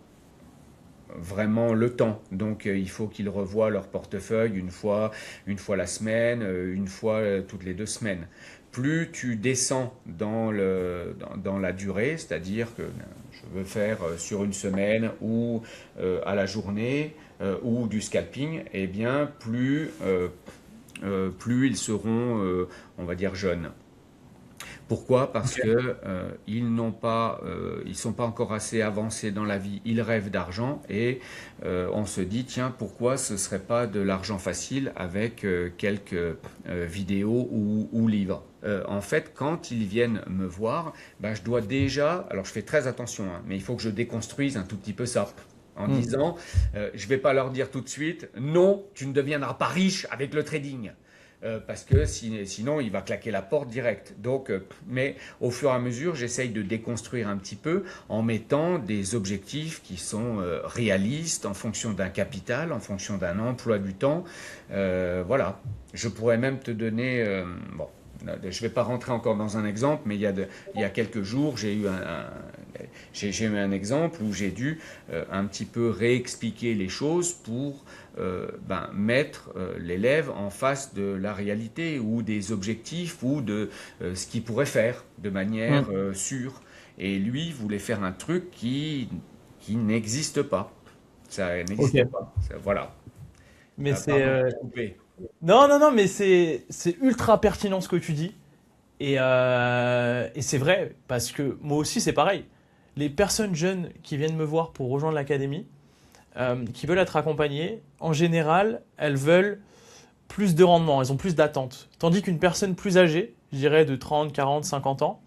vraiment le temps. Donc il faut qu'ils revoient leur portefeuille une fois la semaine, une fois toutes les 2 semaines. Plus tu descends dans la durée, c'est-à-dire que je veux faire sur une semaine ou à la journée ou du scalping, eh bien plus ils seront, on va dire, jeunes. Pourquoi? Parce Ok. que ils sont pas encore assez avancés dans la vie. Ils rêvent d'argent et on se dit tiens pourquoi ce serait pas de l'argent facile avec quelques vidéos ou livres. En fait, quand ils viennent me voir, ben, je dois déjà, alors je fais très attention, hein, mais il faut que je déconstruise un tout petit peu ça. En Hmm. disant, je vais pas leur dire tout de suite, non, tu ne deviendras pas riche avec le trading. Parce que sinon il va claquer la porte direct. Donc, mais au fur et à mesure, j'essaye de déconstruire un petit peu en mettant des objectifs qui sont réalistes en fonction d'un capital, en fonction d'un emploi du temps. Voilà. Je pourrais même te donner, bon, je ne vais pas rentrer encore dans un exemple, mais il y a quelques jours, j'ai eu un exemple où j'ai dû un petit peu réexpliquer les choses pour mettre l'élève en face de la réalité ou des objectifs ou de ce qu'il pourrait faire de manière Hmm. sûre. Et lui voulait faire un truc qui n'existe pas. Ça Ok. n'existe pas. Voilà. Mais c'est Pardon, je t'ai coupé. non, non, non, mais c'est ultra pertinent ce que tu dis. Et c'est vrai, parce que moi aussi, c'est pareil. Les personnes jeunes qui viennent me voir pour rejoindre l'académie, qui veulent être accompagnées, en général, elles veulent plus de rendement, elles ont plus d'attentes. Tandis qu'une personne plus âgée, je dirais de 30, 40, 50 ans,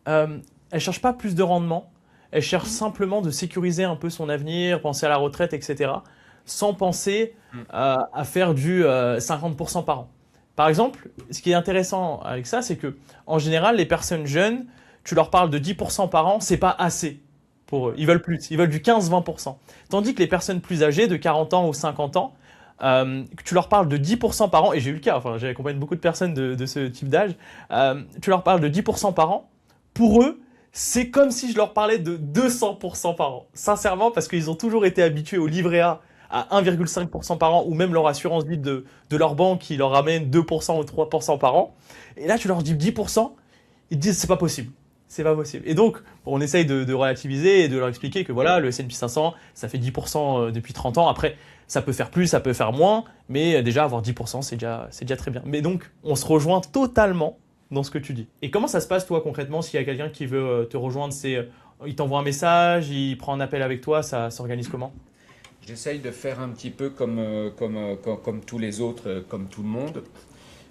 elle ne cherche pas plus de rendement, elle cherche simplement de sécuriser un peu son avenir, penser à la retraite, etc., sans penser Mm. à faire du 50% par an. Par exemple, ce qui est intéressant avec ça, c'est que en général, les personnes jeunes, tu leur parles de 10% par an, c'est pas assez pour eux. Ils veulent plus, ils veulent du 15-20%. Tandis que les personnes plus âgées, de 40 ans ou 50 ans, que tu leur parles de 10% par an, et j'ai eu le cas, enfin j'ai accompagné beaucoup de personnes de ce type d'âge, tu leur parles de 10% par an, pour eux, c'est comme si je leur parlais de 200% par an. Sincèrement, parce qu'ils ont toujours été habitués au livret A à 1,5% par an, ou même leur assurance vie de leur banque qui leur ramène 2% ou 3% par an. Et là, tu leur dis 10%, ils te disent c'est pas possible. C'est pas possible. Et donc, on essaye de relativiser et de leur expliquer que voilà, le S&P 500, ça fait 10% depuis 30 ans. Après, ça peut faire plus, ça peut faire moins, mais déjà avoir 10%, c'est déjà très bien. Mais donc, on se rejoint totalement dans ce que tu dis. Et comment ça se passe, toi, concrètement, s'il y a quelqu'un qui veut te rejoindre, il t'envoie un message, il prend un appel avec toi, ça s'organise comment? J'essaye de faire un petit peu comme tous les autres, comme tout le monde.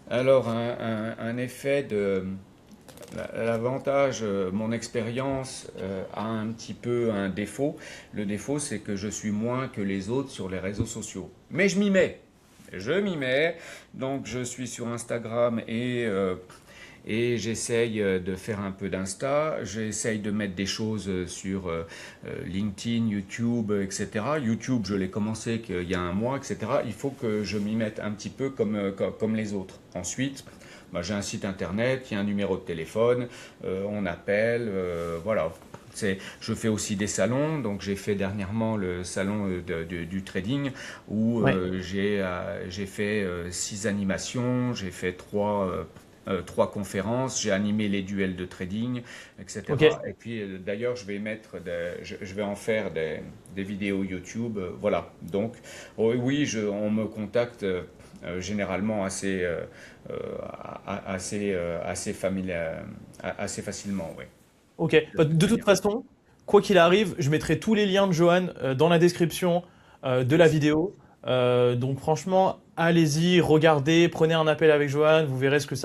Alors, un effet de, l'avantage, mon expérience a un petit peu un défaut. Le défaut, c'est que je suis moins que les autres sur les réseaux sociaux. Mais je m'y mets. Je m'y mets. Donc, je suis sur Instagram et j'essaye de faire un peu d'Insta. J'essaye de mettre des choses sur LinkedIn, YouTube, etc. YouTube, je l'ai commencé qu'il y a un mois, etc. Il faut que je m'y mette un petit peu comme les autres. Ensuite, bah, j'ai un site internet, il y a un numéro de téléphone, on appelle, voilà. Je fais aussi des salons, donc j'ai fait dernièrement le salon du trading où Ouais. j'ai fait 6 animations, j'ai fait trois conférences, j'ai animé les duels de trading, Ok. etc. Et puis d'ailleurs, je vais en faire des vidéos YouTube, voilà. Donc oui, on me contacte généralement assez facilement, oui. Ok. De Bah, cette de toute manière. façon, quoi qu'il arrive, je mettrai tous les liens de Johan dans la description de la vidéo. Donc franchement, allez-y, regardez, prenez un appel avec Johan, vous verrez ce que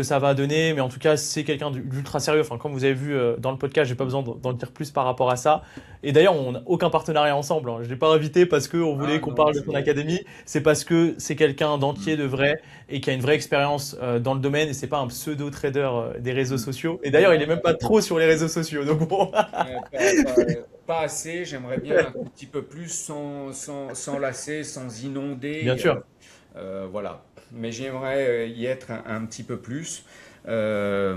ça va donner. Mais en tout cas, c'est quelqu'un d'ultra sérieux. Enfin, comme vous avez vu dans le podcast, j'ai pas besoin d'en dire plus par rapport à ça. Et d'ailleurs, on n'a aucun partenariat ensemble, hein. Je l'ai pas invité parce qu'on voulait Ah qu'on non, parle de son académie. C'est parce que c'est quelqu'un d'entier, de vrai, et qui a une vraie expérience dans le domaine. Et c'est pas un pseudo-trader des réseaux sociaux. Et d'ailleurs, il est même pas trop sur les réseaux sociaux. Donc bon. pas assez, j'aimerais bien un tout petit peu plus sans lasser, sans Bien inonder. sûr. Voilà. Mais j'aimerais y être un petit peu plus. Euh,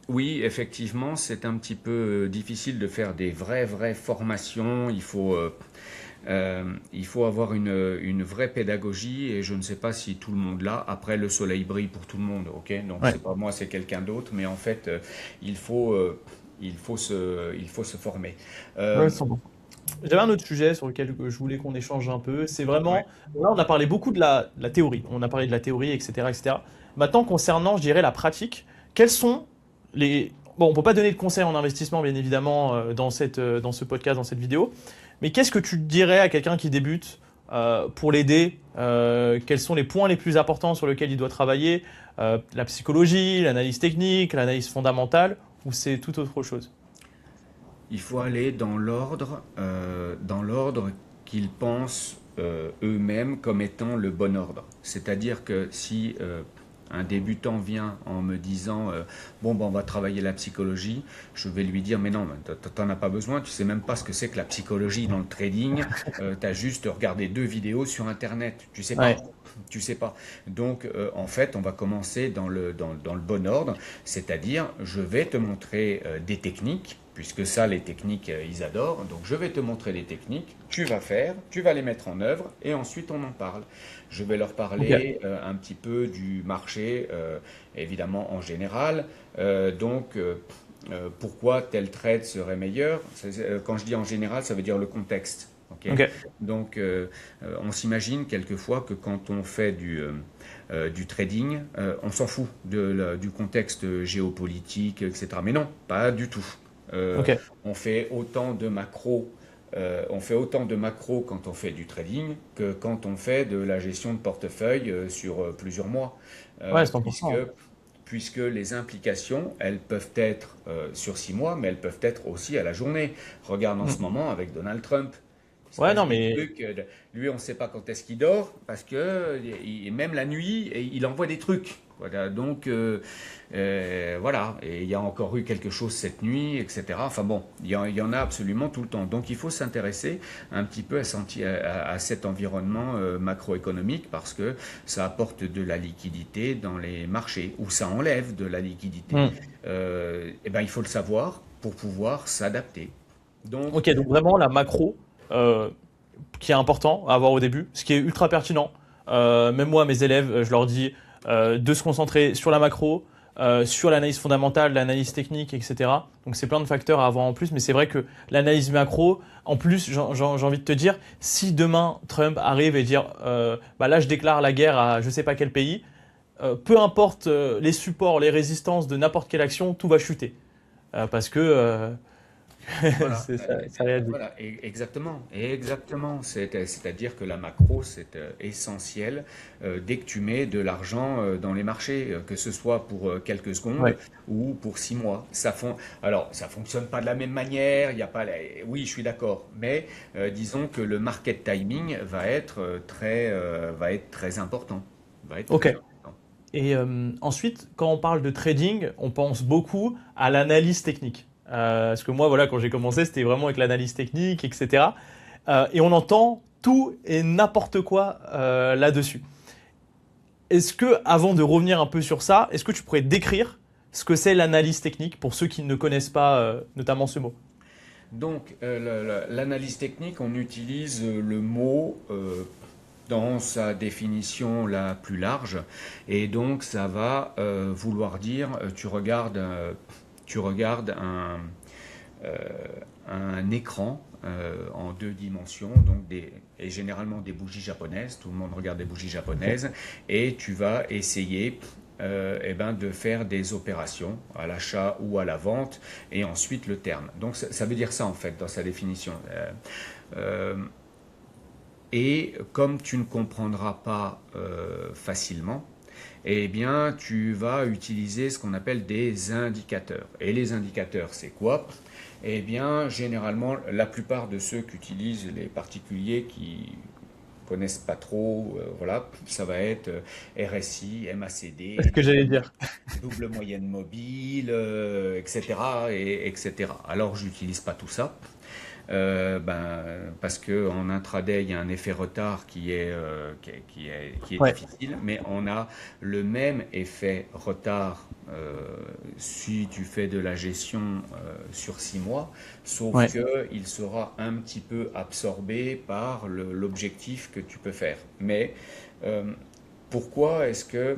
oui, effectivement, c'est un petit peu difficile de faire des vraies formations. Il faut avoir une vraie pédagogie et je ne sais pas si tout le monde l'a. Après, le soleil brille pour tout le monde, ok? Donc, Ouais. c'est pas moi, c'est quelqu'un d'autre. Mais en fait, il faut, il faut se former. Ouais, Euh, 100%. J'avais un autre sujet sur lequel je voulais qu'on échange un peu. C'est ouais. vraiment, là, on a parlé beaucoup de la théorie. On a parlé de la théorie, etc., etc. Maintenant, concernant, je dirais, la pratique, quels sont les... Bon, on peut pas donner de conseils en investissement, bien évidemment, dans ce podcast, dans cette vidéo. Mais qu'est-ce que tu dirais à quelqu'un qui débute pour l'aider? Quels sont les points les plus importants sur lesquels il doit travailler? La psychologie, l'analyse technique, l'analyse fondamentale, ou c'est tout autre chose? Il faut aller dans l'ordre qu'ils pensent eux-mêmes comme étant le bon ordre. C'est-à-dire que si un débutant vient en me disant bon ben on va travailler la psychologie, je vais lui dire mais non, t'en as pas besoin, tu sais même pas ce que c'est que la psychologie dans le trading, t'as juste regardé 2 vidéos sur internet, tu sais pas. Ouais. Tu sais pas. Donc, en fait, on va commencer dans le bon ordre, c'est-à-dire, je vais te montrer des techniques, puisque ça, les techniques, ils adorent. Donc, je vais te montrer des techniques, tu vas faire, tu vas les mettre en œuvre, et ensuite, on en parle. Je vais leur Ok. parler un petit peu du marché, évidemment, en général. Pourquoi tel trade serait meilleur? Quand je dis en général, ça veut dire le contexte. Ok. Ok. Donc, on s'imagine quelquefois que quand on fait du trading, on s'en fout du contexte géopolitique, etc. Mais non, pas du tout. Euh, Ok. on fait autant de macro, quand on fait du trading que quand on fait de la gestion de portefeuille sur plusieurs mois, Ouais, Euh, puisque 100%. puisque les implications, elles peuvent être sur 6 mois, mais elles peuvent être aussi à la journée. Regarde en ce Mm. moment avec Donald Trump. Il se Ouais, passe non, des mais trucs. Lui, on ne sait pas quand est-ce qu'il dort, parce que même la nuit, il envoie des trucs. Voilà, donc voilà, et il y a encore eu quelque chose cette nuit, etc. Enfin bon, il y en a absolument tout le temps. Donc il faut s'intéresser un petit peu à cet environnement macroéconomique parce que ça apporte de la liquidité dans les marchés ou ça enlève de la liquidité. hmm. Et ben, il faut le savoir pour pouvoir s'adapter. Donc, Ok, donc vraiment la macro euh, qui est important à avoir au début, ce qui est ultra pertinent. Même moi, mes élèves, je leur dis de se concentrer sur la macro, sur l'analyse fondamentale, l'analyse technique, etc. Donc c'est plein de facteurs à avoir en plus, mais c'est vrai que l'analyse macro, en plus, j'ai envie de te dire, si demain Trump arrive et dire, bah là je déclare la guerre à je sais pas quel pays, peu importe les supports, les résistances de n'importe quelle action, tout va chuter. Parce que voilà, ça réagit. voilà, exactement, exactement. C'est-à-dire que la macro, c'est essentiel dès que tu mets de l'argent dans les marchés, que ce soit pour quelques secondes Ouais. ou pour 6 mois. Alors, ça fonctionne pas de la même manière. Il y a pas, oui, je suis d'accord, mais disons que le market timing va être très important. Va être très Ok. important. Et ensuite, quand on parle de trading, on pense beaucoup à l'analyse technique. Parce que moi, voilà, quand j'ai commencé, c'était vraiment avec l'analyse technique, etc. Et on entend tout et n'importe quoi là-dessus. Est-ce que, avant de revenir un peu sur ça, est-ce que tu pourrais décrire ce que c'est l'analyse technique pour ceux qui ne connaissent pas notamment ce mot? Donc, l'analyse technique, on utilise le mot dans sa définition la plus large, et donc ça va vouloir dire tu regardes euh, un écran en 2 dimensions, et généralement des bougies japonaises, tout le monde regarde des bougies Ok. japonaises, et tu vas essayer eh ben, de faire des opérations à l'achat ou à la vente, et ensuite le terme. Donc ça veut dire ça en fait dans sa définition. Euh, Et comme tu ne comprendras pas facilement, eh bien, tu vas utiliser ce qu'on appelle des indicateurs. Et les indicateurs, c'est quoi? Eh bien, généralement, la plupart de ceux qu'utilisent les particuliers qui connaissent pas trop, voilà, ça va être RSI, C'est ce MACD, que j'allais dire. double moyenne mobile, etc., etc. Alors, j'utilise pas tout ça. Parce qu'en intraday, il y a un effet retard qui est Ouais, difficile, mais on a le même effet retard si tu fais de la gestion sur 6 mois, sauf ouais. qu'il sera un petit peu absorbé par l'objectif que tu peux faire. Mais euh, pourquoi est-ce que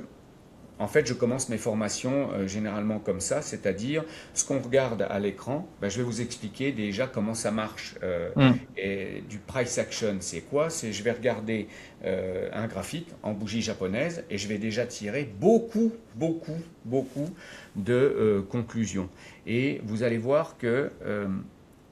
en fait, je commence mes formations généralement comme ça, c'est-à-dire ce qu'on regarde à l'écran, je vais vous expliquer déjà comment ça marche. Hmm. Et du price action, c'est quoi? C'est je vais regarder un graphique en bougie japonaise et je vais déjà tirer beaucoup de conclusions. Et vous allez voir que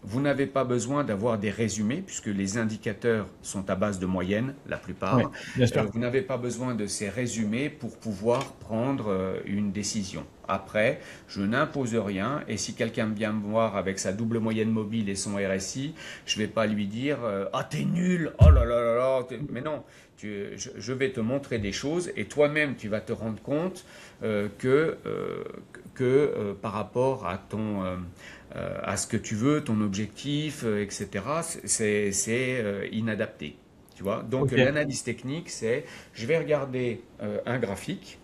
vous n'avez pas besoin d'avoir des résumés, puisque les indicateurs sont à base de moyenne, la Ouais, plupart. bien sûr. Vous n'avez pas besoin de ces résumés pour pouvoir prendre une décision. Après, je n'impose rien, et si quelqu'un vient me voir avec sa double moyenne mobile et son RSI, je ne vais pas lui dire ah, t'es nul, oh là là là là. Mais non, je vais te montrer des choses, et toi-même, tu vas te rendre compte par rapport à à ce que tu veux, ton objectif, etc., c'est inadapté. Tu vois? Donc Ok. l'analyse technique, c'est je vais regarder un graphique,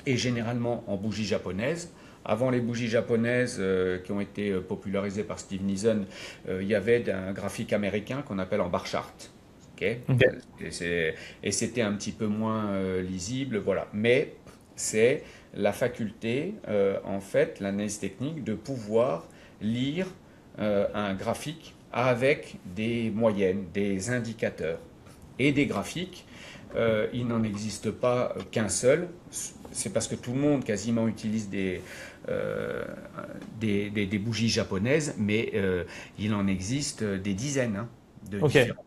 et généralement en bougie japonaise. Avant les bougies japonaises qui ont été popularisées par Steve Nissen, il y avait un graphique américain qu'on appelle en bar chart. Okay. Ok. Et c'était un petit peu moins lisible, voilà. Mais c'est la faculté, en fait, l'analyse technique, de pouvoir lire un graphique avec des moyennes, des indicateurs et des graphiques. Il n'en existe pas qu'un seul. C'est parce que tout le monde quasiment utilise des bougies japonaises, mais il en existe des dizaines de Ok. différents.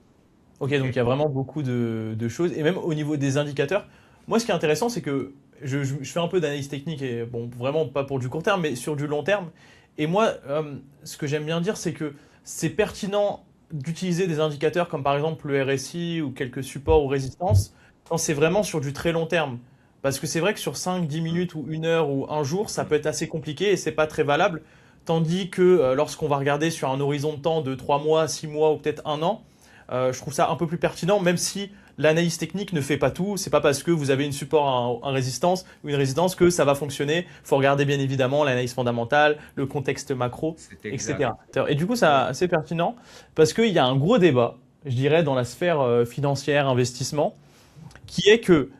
Ok, donc il Ok. y a vraiment beaucoup de choses. Et même au niveau des indicateurs, moi ce qui est intéressant, c'est que je fais un peu d'analyse technique, et bon, vraiment pas pour du court terme, mais sur du long terme. Et moi, ce que j'aime bien dire, c'est que c'est pertinent d'utiliser des indicateurs comme par exemple le RSI ou quelques supports ou résistances quand c'est vraiment sur du très long terme. Parce que c'est vrai que sur 5, 10 minutes ou 1 heure ou un jour, ça peut être assez compliqué et c'est pas très valable. Tandis que lorsqu'on va regarder sur un horizon de temps de 3 mois, 6 mois ou peut-être 1 an, je trouve ça un peu plus pertinent, même si l'analyse technique ne fait pas tout. C'est pas parce que vous avez une support en résistance ou une résistance que ça va fonctionner. Il faut regarder bien évidemment l'analyse fondamentale, le contexte macro, C'est exact. etc. Et du coup, c'est assez pertinent parce qu'il y a un gros débat, je dirais, dans la sphère financière, investissement, qui est que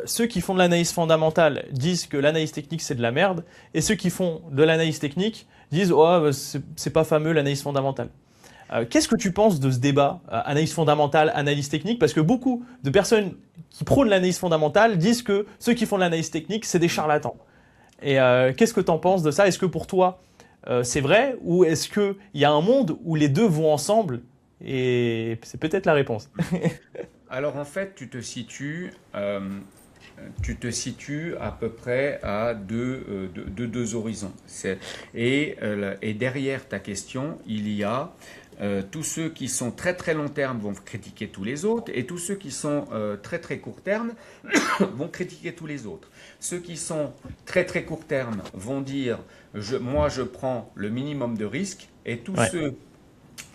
ceux qui font de l'analyse fondamentale disent que l'analyse technique c'est de la merde, et ceux qui font de l'analyse technique disent oh, c'est pas fameux l'analyse fondamentale. Qu'est-ce que tu penses de ce débat, analyse fondamentale, analyse technique? Parce que beaucoup de personnes qui prônent l'analyse fondamentale disent que ceux qui font de l'analyse technique, c'est des charlatans. Et qu'est-ce que tu en penses de ça? Est-ce que pour toi, c'est vrai? Ou est-ce qu'il y a un monde où les deux vont ensemble? Et c'est peut-être la réponse. Alors en fait, tu te situes à peu près à deux horizons. Et derrière ta question, il y a tous ceux qui sont très très long terme vont critiquer tous les autres, et tous ceux qui sont très très court terme vont critiquer tous les autres. Ceux qui sont très très court terme vont dire moi je prends le minimum de risque, et tous Ouais. ceux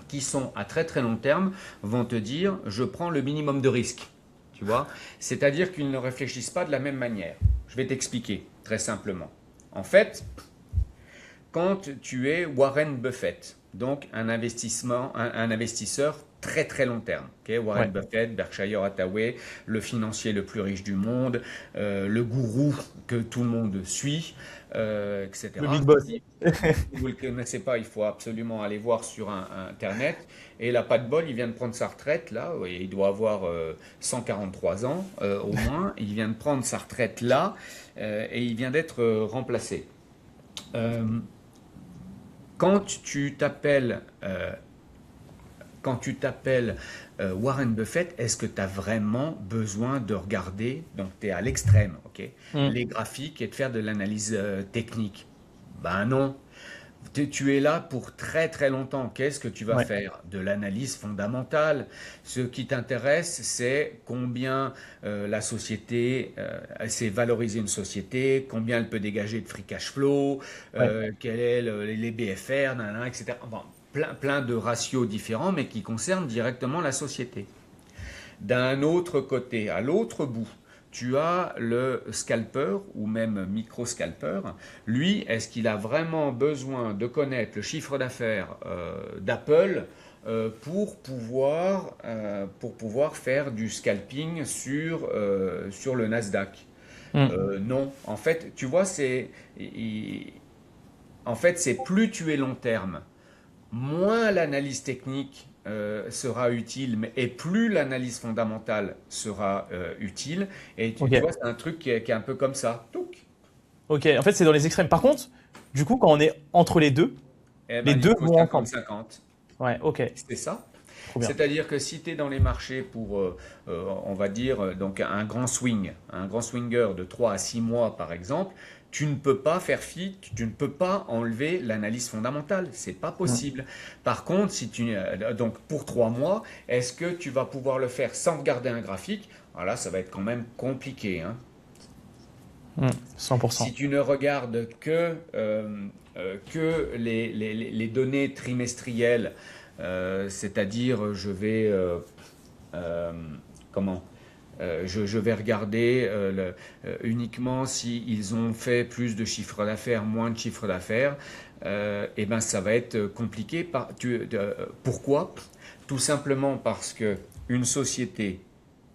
qui sont à très très long terme vont te dire je prends le minimum de risque. Tu vois? C'est-à-dire qu'ils ne réfléchissent pas de la même manière. Je vais t'expliquer très simplement. En fait, quand tu es Warren Buffett, donc un investisseur très très long terme. Okay? Warren Ouais. Buffett, Berkshire Hathaway, le financier le plus riche du monde, le gourou que tout le monde suit, Le etc. big boss. Si vous ne le connaissez pas, il faut absolument aller voir sur Internet. Et là, pas de bol, il vient de prendre sa retraite, là, et il doit avoir 143 ans au moins. Il vient de prendre sa retraite là, et il vient d'être remplacé. Euh, Quand tu t'appelles quand tu t'appelles Warren Buffett, est-ce que tu as vraiment besoin de regarder, donc tu es à l'extrême, ok, Mm. les graphiques et de faire de l'analyse technique? Ben non. Tu es là pour très très longtemps. Qu'est-ce que tu vas Ouais, faire? De l'analyse fondamentale. Ce qui t'intéresse, c'est combien la société, c'est valoriser une société, combien elle peut dégager de free cash flow, ouais. quel est les BFR, nanana, etc. Bon, plein de ratios différents, mais qui concernent directement la société. D'un autre côté, à l'autre bout, tu as le scalper ou même micro-scalper. Lui, est-ce qu'il a vraiment besoin de connaître le chiffre d'affaires d'Apple pour pouvoir faire du scalping sur le Nasdaq? Mm. Non. En fait, tu vois, en fait, c'est plus tu es long terme, moins l'analyse technique sera utile, et plus l'analyse fondamentale sera utile. Et tu Ok. vois, c'est un truc qui est un peu comme ça. Touc. Ok. En fait, c'est dans les extrêmes. Par contre, du coup, quand on est entre Eh les ben, il deux faut vont ensemble. 50-50. Ouais. Ok. C'est ça. Trop bien. C'est-à-dire que si tu es dans les marchés pour, on va dire, donc un grand swing, un grand swinger de 3 à 6 mois par exemple, tu ne peux pas faire fi, tu ne peux pas enlever l'analyse fondamentale. C'est pas Mm. possible. Par contre, si tu, donc pour 3 mois, est-ce que tu vas pouvoir le faire sans regarder un graphique? Alors là, ça va être quand même compliqué, hein. Mm. Si 100%. tu ne regardes que les données trimestrielles, c'est-à-dire je vais euh, comment je vais regarder uniquement s'ils ont fait plus de chiffre d'affaires, moins de chiffre d'affaires, et ben ça va être compliqué. Pourquoi? Tout simplement parce que une société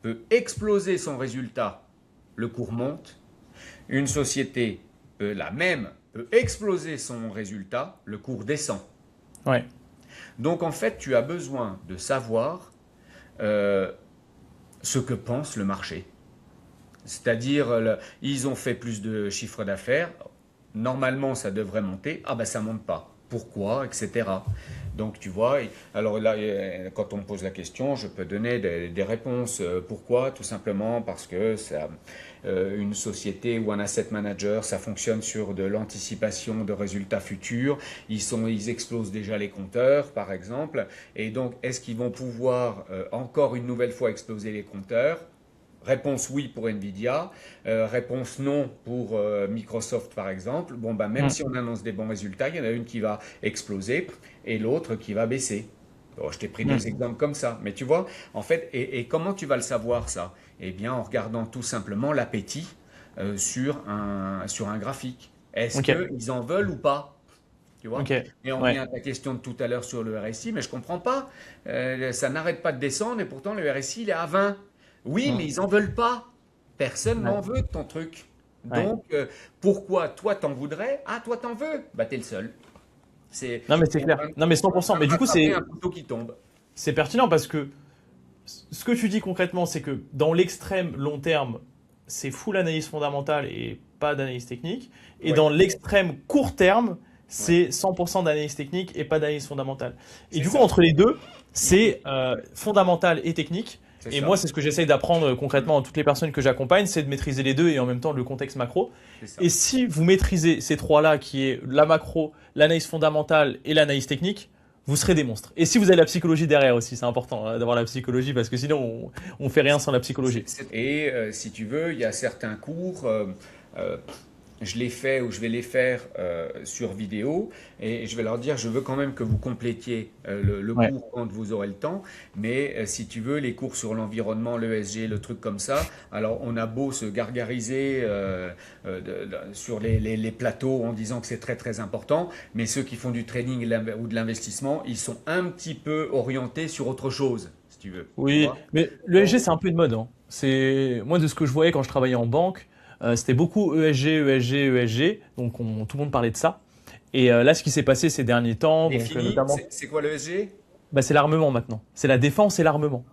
peut exploser son résultat, le cours monte. Une société peut exploser son résultat, le cours descend. Ouais. Donc en fait, tu as besoin de savoir euh, ce que pense le marché. C'est-à-dire, ils ont fait plus de chiffre d'affaires, normalement ça devrait monter, ah ben ça monte pas. Pourquoi, etc. Donc tu vois, alors là, quand on me pose la question, je peux donner des réponses. Pourquoi? Tout simplement parce que une société ou un asset manager, ça fonctionne sur de l'anticipation de résultats futurs. Ils explosent déjà les compteurs, par exemple. Et donc, est-ce qu'ils vont pouvoir encore une nouvelle fois exploser les compteurs? Réponse oui pour Nvidia, réponse non pour Microsoft par exemple. Bon, ben, même Mm. si on annonce des bons résultats, il y en a une qui va exploser et l'autre qui va baisser. Bon, je t'ai pris deux Mm. exemples comme ça, mais tu vois, en fait, et comment tu vas le savoir ça? Eh bien, en regardant tout simplement l'appétit sur un graphique. Est-ce Ok. qu'ils en veulent ou pas? Tu vois? Ok. Et on revient Ouais. à ta question de tout à l'heure sur le RSI, mais je comprends pas. Ça n'arrête pas de descendre et pourtant le RSI il est à 20. Oui, mais Mm. ils en veulent pas. Personne Ouais. n'en veut de ton truc. Ouais. Donc, pourquoi toi t'en voudrais? Ah, toi t'en veux? Bah, t'es le seul. C'est, Non, mais c'est t'es en clair. train de Non, mais t'es en 100%. train de Mais du coup, rattraper un c'est couteau qui tombe. c'est pertinent parce que ce que tu dis concrètement, c'est que dans l'extrême long terme, c'est full analyse fondamentale et pas d'analyse technique. Et Ouais, dans l'extrême court terme, ouais, c'est 100% d'analyse technique et pas d'analyse fondamentale. Et c'est du coup, ça. entre les deux, Il faut, c'est fondamental et technique. c'est Et moi, ça. c'est ce que j'essaye d'apprendre concrètement à toutes les personnes que j'accompagne, c'est de maîtriser les deux et en même temps le contexte macro. C'est ça. Et si vous maîtrisez ces trois-là, qui est la macro, l'analyse fondamentale et l'analyse technique, vous serez des monstres. Et si vous avez la psychologie derrière aussi, c'est important d'avoir la psychologie parce que sinon on fait rien sans la psychologie. Et si tu veux, il y a certains cours, euh, je les fais ou je vais les faire sur vidéo et je vais leur dire, je veux quand même que vous complétiez le Ouais. cours quand vous aurez le temps, mais si tu veux, les cours sur l'environnement, l'ESG, le truc comme ça, alors on a beau se gargariser sur les plateaux en disant que c'est très très important, mais ceux qui font du trading ou de l'investissement, ils sont un petit peu orientés sur autre chose, si tu veux, tu Oui, vois. mais Donc, l'ESG c'est un peu une mode, hein. C'est moi de ce que je voyais quand je travaillais en banque, c'était beaucoup ESG, ESG, ESG, donc tout le monde parlait de ça. Et là, ce qui s'est passé ces derniers temps, donc défini, notamment, c'est quoi le SG? bah, c'est l'armement maintenant. C'est la défense et l'armement.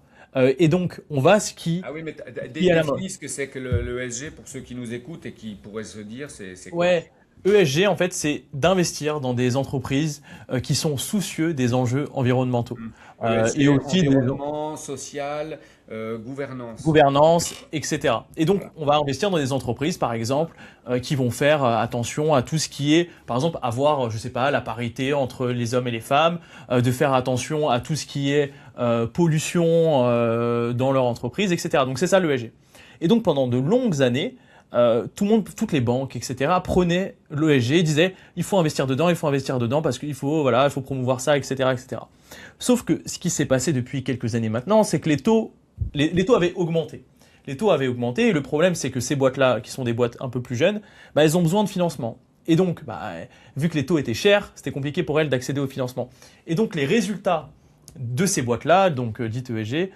Et donc on va à Ah oui, mais qui est à la mode. définis ce que c'est que le SG pour ceux qui nous écoutent et qui pourraient se dire c'est quoi? Ouais. ESG, en fait, c'est d'investir dans des entreprises qui sont soucieux des enjeux environnementaux. Et ESG, aussi des environnement, social, gouvernance. gouvernance, etc. Et donc, on va investir dans des entreprises, par exemple, qui vont faire attention à tout ce qui est, par exemple, avoir, je sais pas, la parité entre les hommes et les femmes, de faire attention à tout ce qui est pollution dans leur entreprise, etc. Donc, c'est ça l'ESG. Et donc, pendant de longues années, tout le monde, toutes les banques, etc., prenaient l'ESG, disaient, il faut investir dedans parce qu'il faut, voilà, il faut promouvoir ça, etc., etc. Sauf que ce qui s'est passé depuis quelques années maintenant, c'est que les taux avaient augmenté. Les taux avaient augmenté et le problème, c'est que ces boîtes-là, qui sont des boîtes un peu plus jeunes, bah, elles ont besoin de financement. Et donc, bah, vu que les taux étaient chers, c'était compliqué pour elles d'accéder au financement. Et donc, les résultats de ces boîtes-là, donc dites ESG,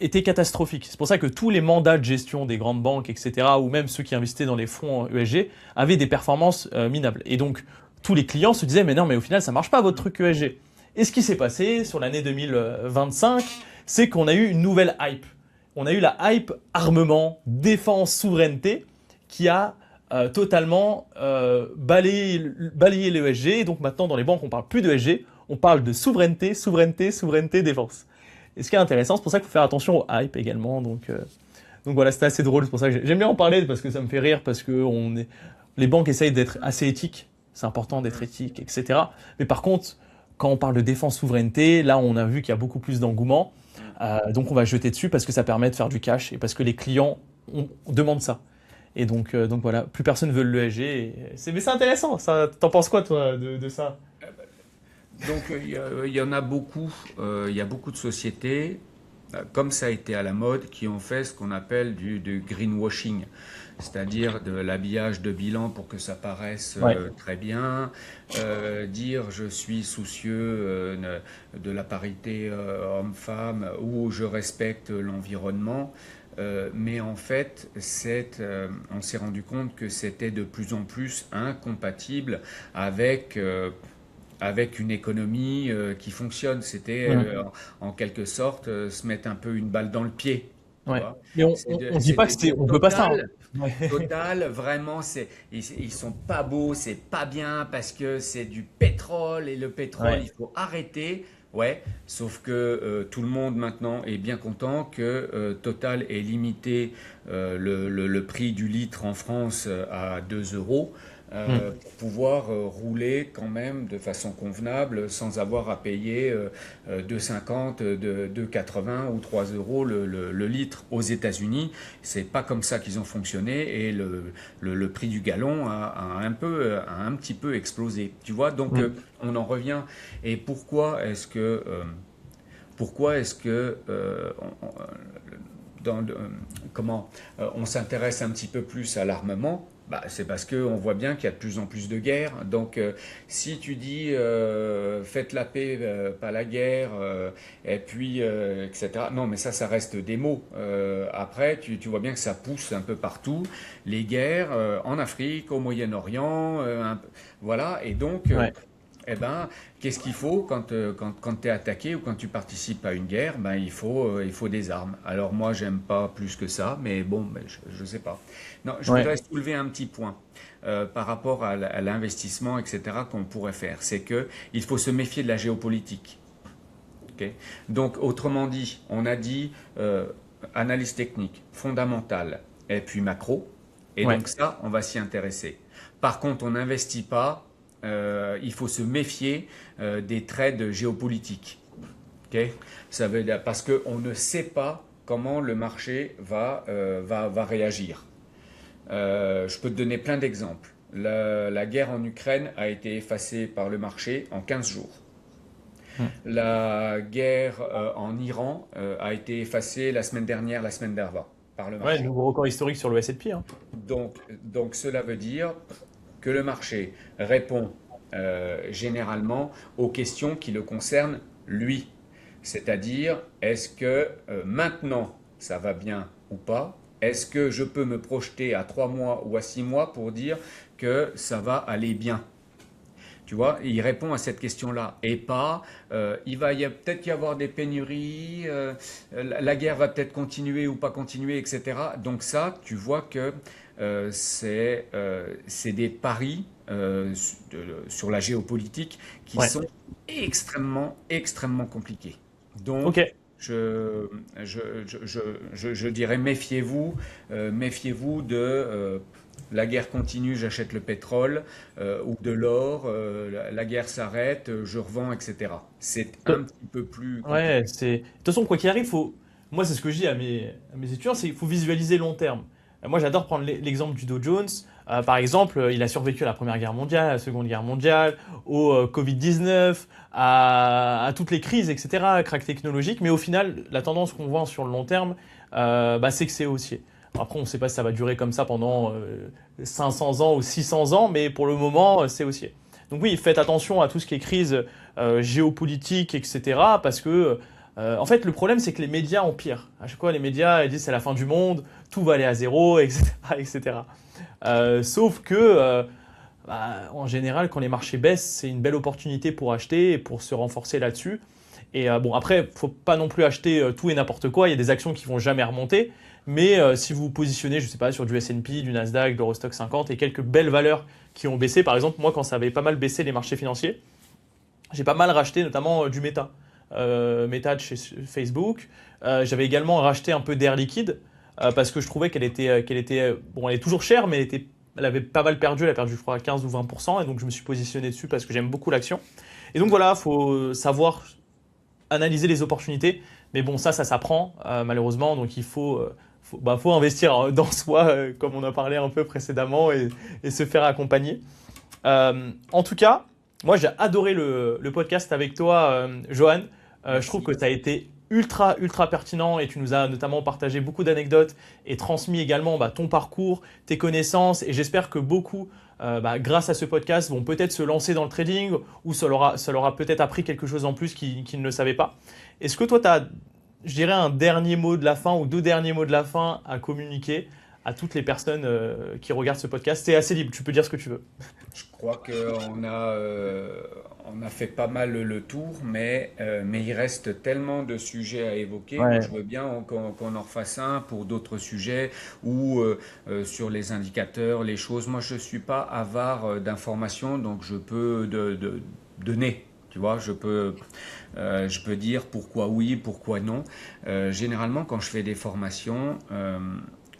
étaient catastrophiques. C'est pour ça que tous les mandats de gestion des grandes banques, etc., ou même ceux qui investissaient dans les fonds ESG, avaient des performances minables. Et donc, tous les clients se disaient, mais non, mais au final, ça marche pas votre truc ESG. Et ce qui s'est passé sur l'année 2025, c'est qu'on a eu une nouvelle hype. On a eu la hype armement, défense, souveraineté, qui a totalement balayé l'ESG. Et donc maintenant, dans les banques, on parle plus d'ESG, on parle de souveraineté, souveraineté, souveraineté, défense. Et ce qui est intéressant, c'est pour ça qu'il faut faire attention au hype également. Donc voilà, c'était assez drôle. C'est pour ça que j'aime bien en parler, parce que ça me fait rire, parce que les banques essayent d'être assez éthiques. C'est important d'être éthique, etc. Mais par contre, quand on parle de défense souveraineté, là, on a vu qu'il y a beaucoup plus d'engouement. Donc, on va jeter dessus parce que ça permet de faire du cash et parce que les clients demandent ça. Et donc voilà, plus personne veut l'ESG. Mais c'est intéressant. Ça, t'en penses quoi, toi, de ça? Donc il y en a beaucoup, il y a beaucoup de sociétés, comme ça a été à la mode, qui ont fait ce qu'on appelle du greenwashing, c'est-à-dire de l'habillage de bilan pour que ça paraisse Ouais. très bien, dire je suis soucieux de la parité homme-femme ou je respecte l'environnement. Mais en fait, on s'est rendu compte que c'était de plus en plus incompatible avec une économie qui fonctionne. C'était Mhm. en quelque sorte se mettre un peu une balle dans le pied. Tu Ouais. vois, Mais on dit c'est pas que de dire on veut pas ça, hein. Ouais. Total, vraiment, ils sont pas beaux, c'est pas bien parce que c'est du pétrole et le pétrole, Ouais. il faut arrêter. Ouais, sauf que tout le monde maintenant est bien content que Total ait limité le prix du litre en France à 2 euros Mhm. pour pouvoir rouler quand même de façon convenable sans avoir à payer 2,50, 2,80 ou 3 euros le litre aux États-Unis. C'est pas comme ça qu'ils ont fonctionné et le prix du gallon a un petit peu explosé. Tu vois, donc Mhm. on en revient. Et pourquoi est-ce que dans, comment on s'intéresse un petit peu plus à l'armement? Bah, c'est parce qu'on voit bien qu'il y a de plus en plus de guerres. Donc, si tu dis faites la paix, pas la guerre, et puis etc. Non, mais ça reste des mots. Après, tu vois bien que ça pousse un peu partout. Les guerres en Afrique, au Moyen-Orient, voilà. Et donc, Ouais. eh ben, qu'est-ce qu'il faut quand tu es attaqué ou quand tu participes à une guerre? Ben, il faut des armes. Alors moi, j'aime pas plus que ça, mais bon, ben, je sais pas. Non, je Ouais. voudrais soulever un petit point par rapport à l'investissement, etc., qu'on pourrait faire. C'est que il faut se méfier de la géopolitique. Ok. Donc, autrement dit, on a dit analyse technique, fondamentale, et puis macro. Et Ouais. donc ça, on va s'y intéresser. Par contre, on n'investit pas. Il faut se méfier des trades géopolitiques. Okay. Ça veut dire parce qu'on ne sait pas comment le marché va réagir. Je peux te donner plein d'exemples. La guerre en Ukraine a été effacée par le marché en 15 jours. Mhm. La guerre en Iran a été effacée la semaine dernière, la semaine d'avant, par le Ouais, marché. nouveau record historique sur le S&P, hein. Donc cela veut dire que le marché répond généralement aux questions qui le concernent lui. C'est-à-dire, est-ce que maintenant ça va bien ou pas? Est-ce que je peux me projeter à 3 mois ou à 6 mois pour dire que ça va aller bien? Tu vois, il répond à cette question-là et pas il va peut-être y avoir des pénuries, la guerre va peut-être continuer ou pas continuer, etc. Donc ça, tu vois que c'est des paris sur la géopolitique qui Ouais. sont extrêmement compliqués. Donc, Ok. je, je dirais méfiez-vous de la guerre continue, j'achète le pétrole, ou de l'or, la guerre s'arrête, je revends, etc. C'est un petit peu plus Ouais, compliqué. c'est. De toute façon, quoi qu'il arrive, faut. Moi, c'est ce que je dis à mes étudiants, c'est qu'il faut visualiser long terme. Moi, j'adore prendre l'exemple du Dow Jones. Par exemple, il a survécu à la Première Guerre mondiale, à la Seconde Guerre mondiale, au Covid-19, à toutes les crises, etc., crack technologique. Mais au final, la tendance qu'on voit sur le long terme, c'est que c'est haussier. Après, on ne sait pas si ça va durer comme ça pendant 500 ans ou 600 ans, mais pour le moment, c'est haussier. Donc oui, faites attention à tout ce qui est crise géopolitique, etc. Parce que, en fait, le problème, c'est que les médias empirent. À chaque fois, les médias ils disent c'est la fin du monde, tout va aller à zéro, etc. etc. Sauf que, en général, quand les marchés baissent, c'est une belle opportunité pour acheter et pour se renforcer là-dessus. Et bon, après, faut pas non plus acheter tout et n'importe quoi. Il y a des actions qui vont jamais remonter. Mais si vous vous positionnez, je sais pas, sur du S&P, du Nasdaq, de l'Eurostock 50 et quelques belles valeurs qui ont baissé, par exemple, moi, quand ça avait pas mal baissé les marchés financiers, j'ai pas mal racheté notamment du Meta. Meta de chez Facebook. J'avais également racheté un peu d'Air Liquide parce que je trouvais bon, elle est toujours chère, mais elle avait pas mal perdu. Elle a perdu, je crois, 15 ou 20%. Et donc, je me suis positionné dessus parce que j'aime beaucoup l'action. Et donc, voilà, faut savoir analyser les opportunités. Mais bon, ça s'apprend, malheureusement. Donc, faut investir dans soi, comme on a parlé un peu précédemment, et se faire accompagner. En tout cas, moi j'ai adoré le podcast avec toi, Johan. Je trouve Merci. que tu as été ultra pertinent et tu nous as notamment partagé beaucoup d'anecdotes et transmis également ton parcours, tes connaissances. Et j'espère que beaucoup, grâce à ce podcast, vont peut-être se lancer dans le trading ou ça leur a peut-être appris quelque chose en plus qu'ils ne le savaient pas. Est-ce que toi, tu as, je dirais, un dernier mot de la fin ou deux derniers mots de la fin à communiquer à toutes les personnes qui regardent ce podcast? C'est assez libre, tu peux dire ce que tu veux. Je crois on a fait pas mal le tour, mais il reste tellement de sujets à évoquer. Moi, Ouais. je veux bien qu'on en refasse un pour d'autres sujets ou sur les indicateurs, les choses. Moi, je ne suis pas avare d'informations, donc je peux donner. Tu vois, je peux dire pourquoi oui, pourquoi non. Généralement, quand je fais des formations,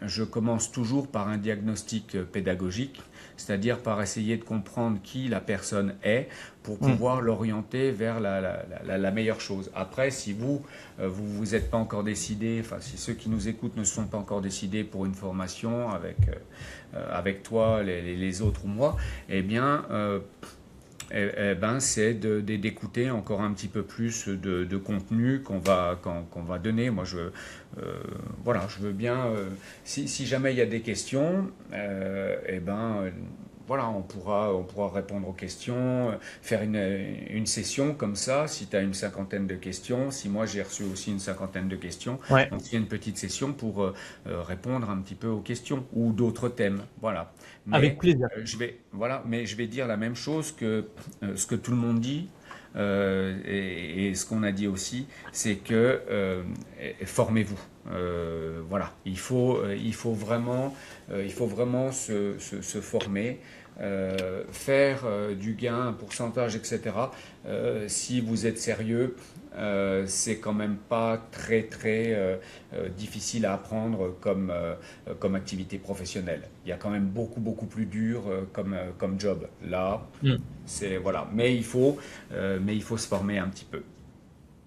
je commence toujours par un diagnostic pédagogique, c'est-à-dire par essayer de comprendre qui la personne est pour Mm. pouvoir l'orienter vers la meilleure chose. Après, si vous êtes pas encore décidé, enfin si ceux qui nous écoutent ne sont pas encore décidés pour une formation avec toi, les autres ou moi, eh bien c'est d'écouter encore un petit peu plus de contenu qu'on va donner. Moi, voilà, je veux bien, si jamais il y a des questions, voilà, on pourra répondre aux questions, faire une session comme ça, si tu as une cinquantaine de questions, si moi j'ai reçu aussi une cinquantaine de questions, Ouais. on se fait une petite session pour répondre un petit peu aux questions ou d'autres thèmes. Voilà. Avec Mais plaisir. mais je vais dire la même chose que ce que tout le monde dit. Et ce qu'on a dit aussi, c'est que formez-vous. Voilà, il faut vraiment se former, faire du gain, un pourcentage, etc. Si vous êtes sérieux, c'est quand même pas très difficile à apprendre comme activité professionnelle. Il y a quand même beaucoup plus dur comme job. Là, Mm. c'est voilà. Mais il faut se former un petit peu.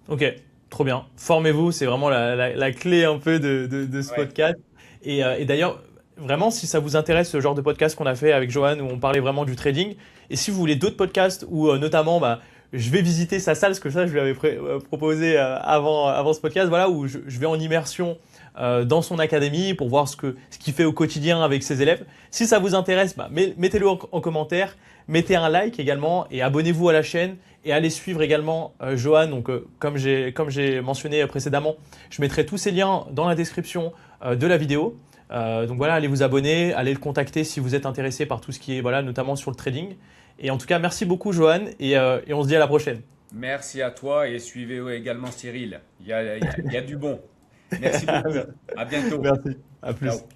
Ok, trop bien. Formez-vous, c'est vraiment la clé un peu de ce Ouais. podcast. Et d'ailleurs, vraiment, si ça vous intéresse, ce genre de podcast qu'on a fait avec Johan, où on parlait vraiment du trading, et si vous voulez d'autres podcasts où notamment, je vais visiter sa salle, parce que ça, je lui avais proposé avant ce podcast, voilà, où je vais en immersion dans son académie pour voir ce qu'il fait au quotidien avec ses élèves. Si ça vous intéresse, mettez-le en commentaire, mettez un like également et abonnez-vous à la chaîne et allez suivre également Johan. Donc, comme j'ai mentionné précédemment, je mettrai tous ces liens dans la description de la vidéo. Donc voilà, allez vous abonner, allez le contacter si vous êtes intéressé par tout ce qui est voilà, notamment sur le trading. Et en tout cas, merci beaucoup Johan et on se dit à la prochaine. Merci à toi et suivez également Cyril. Il y a du bon. Merci beaucoup. À bientôt. Merci, à plus. Ciao.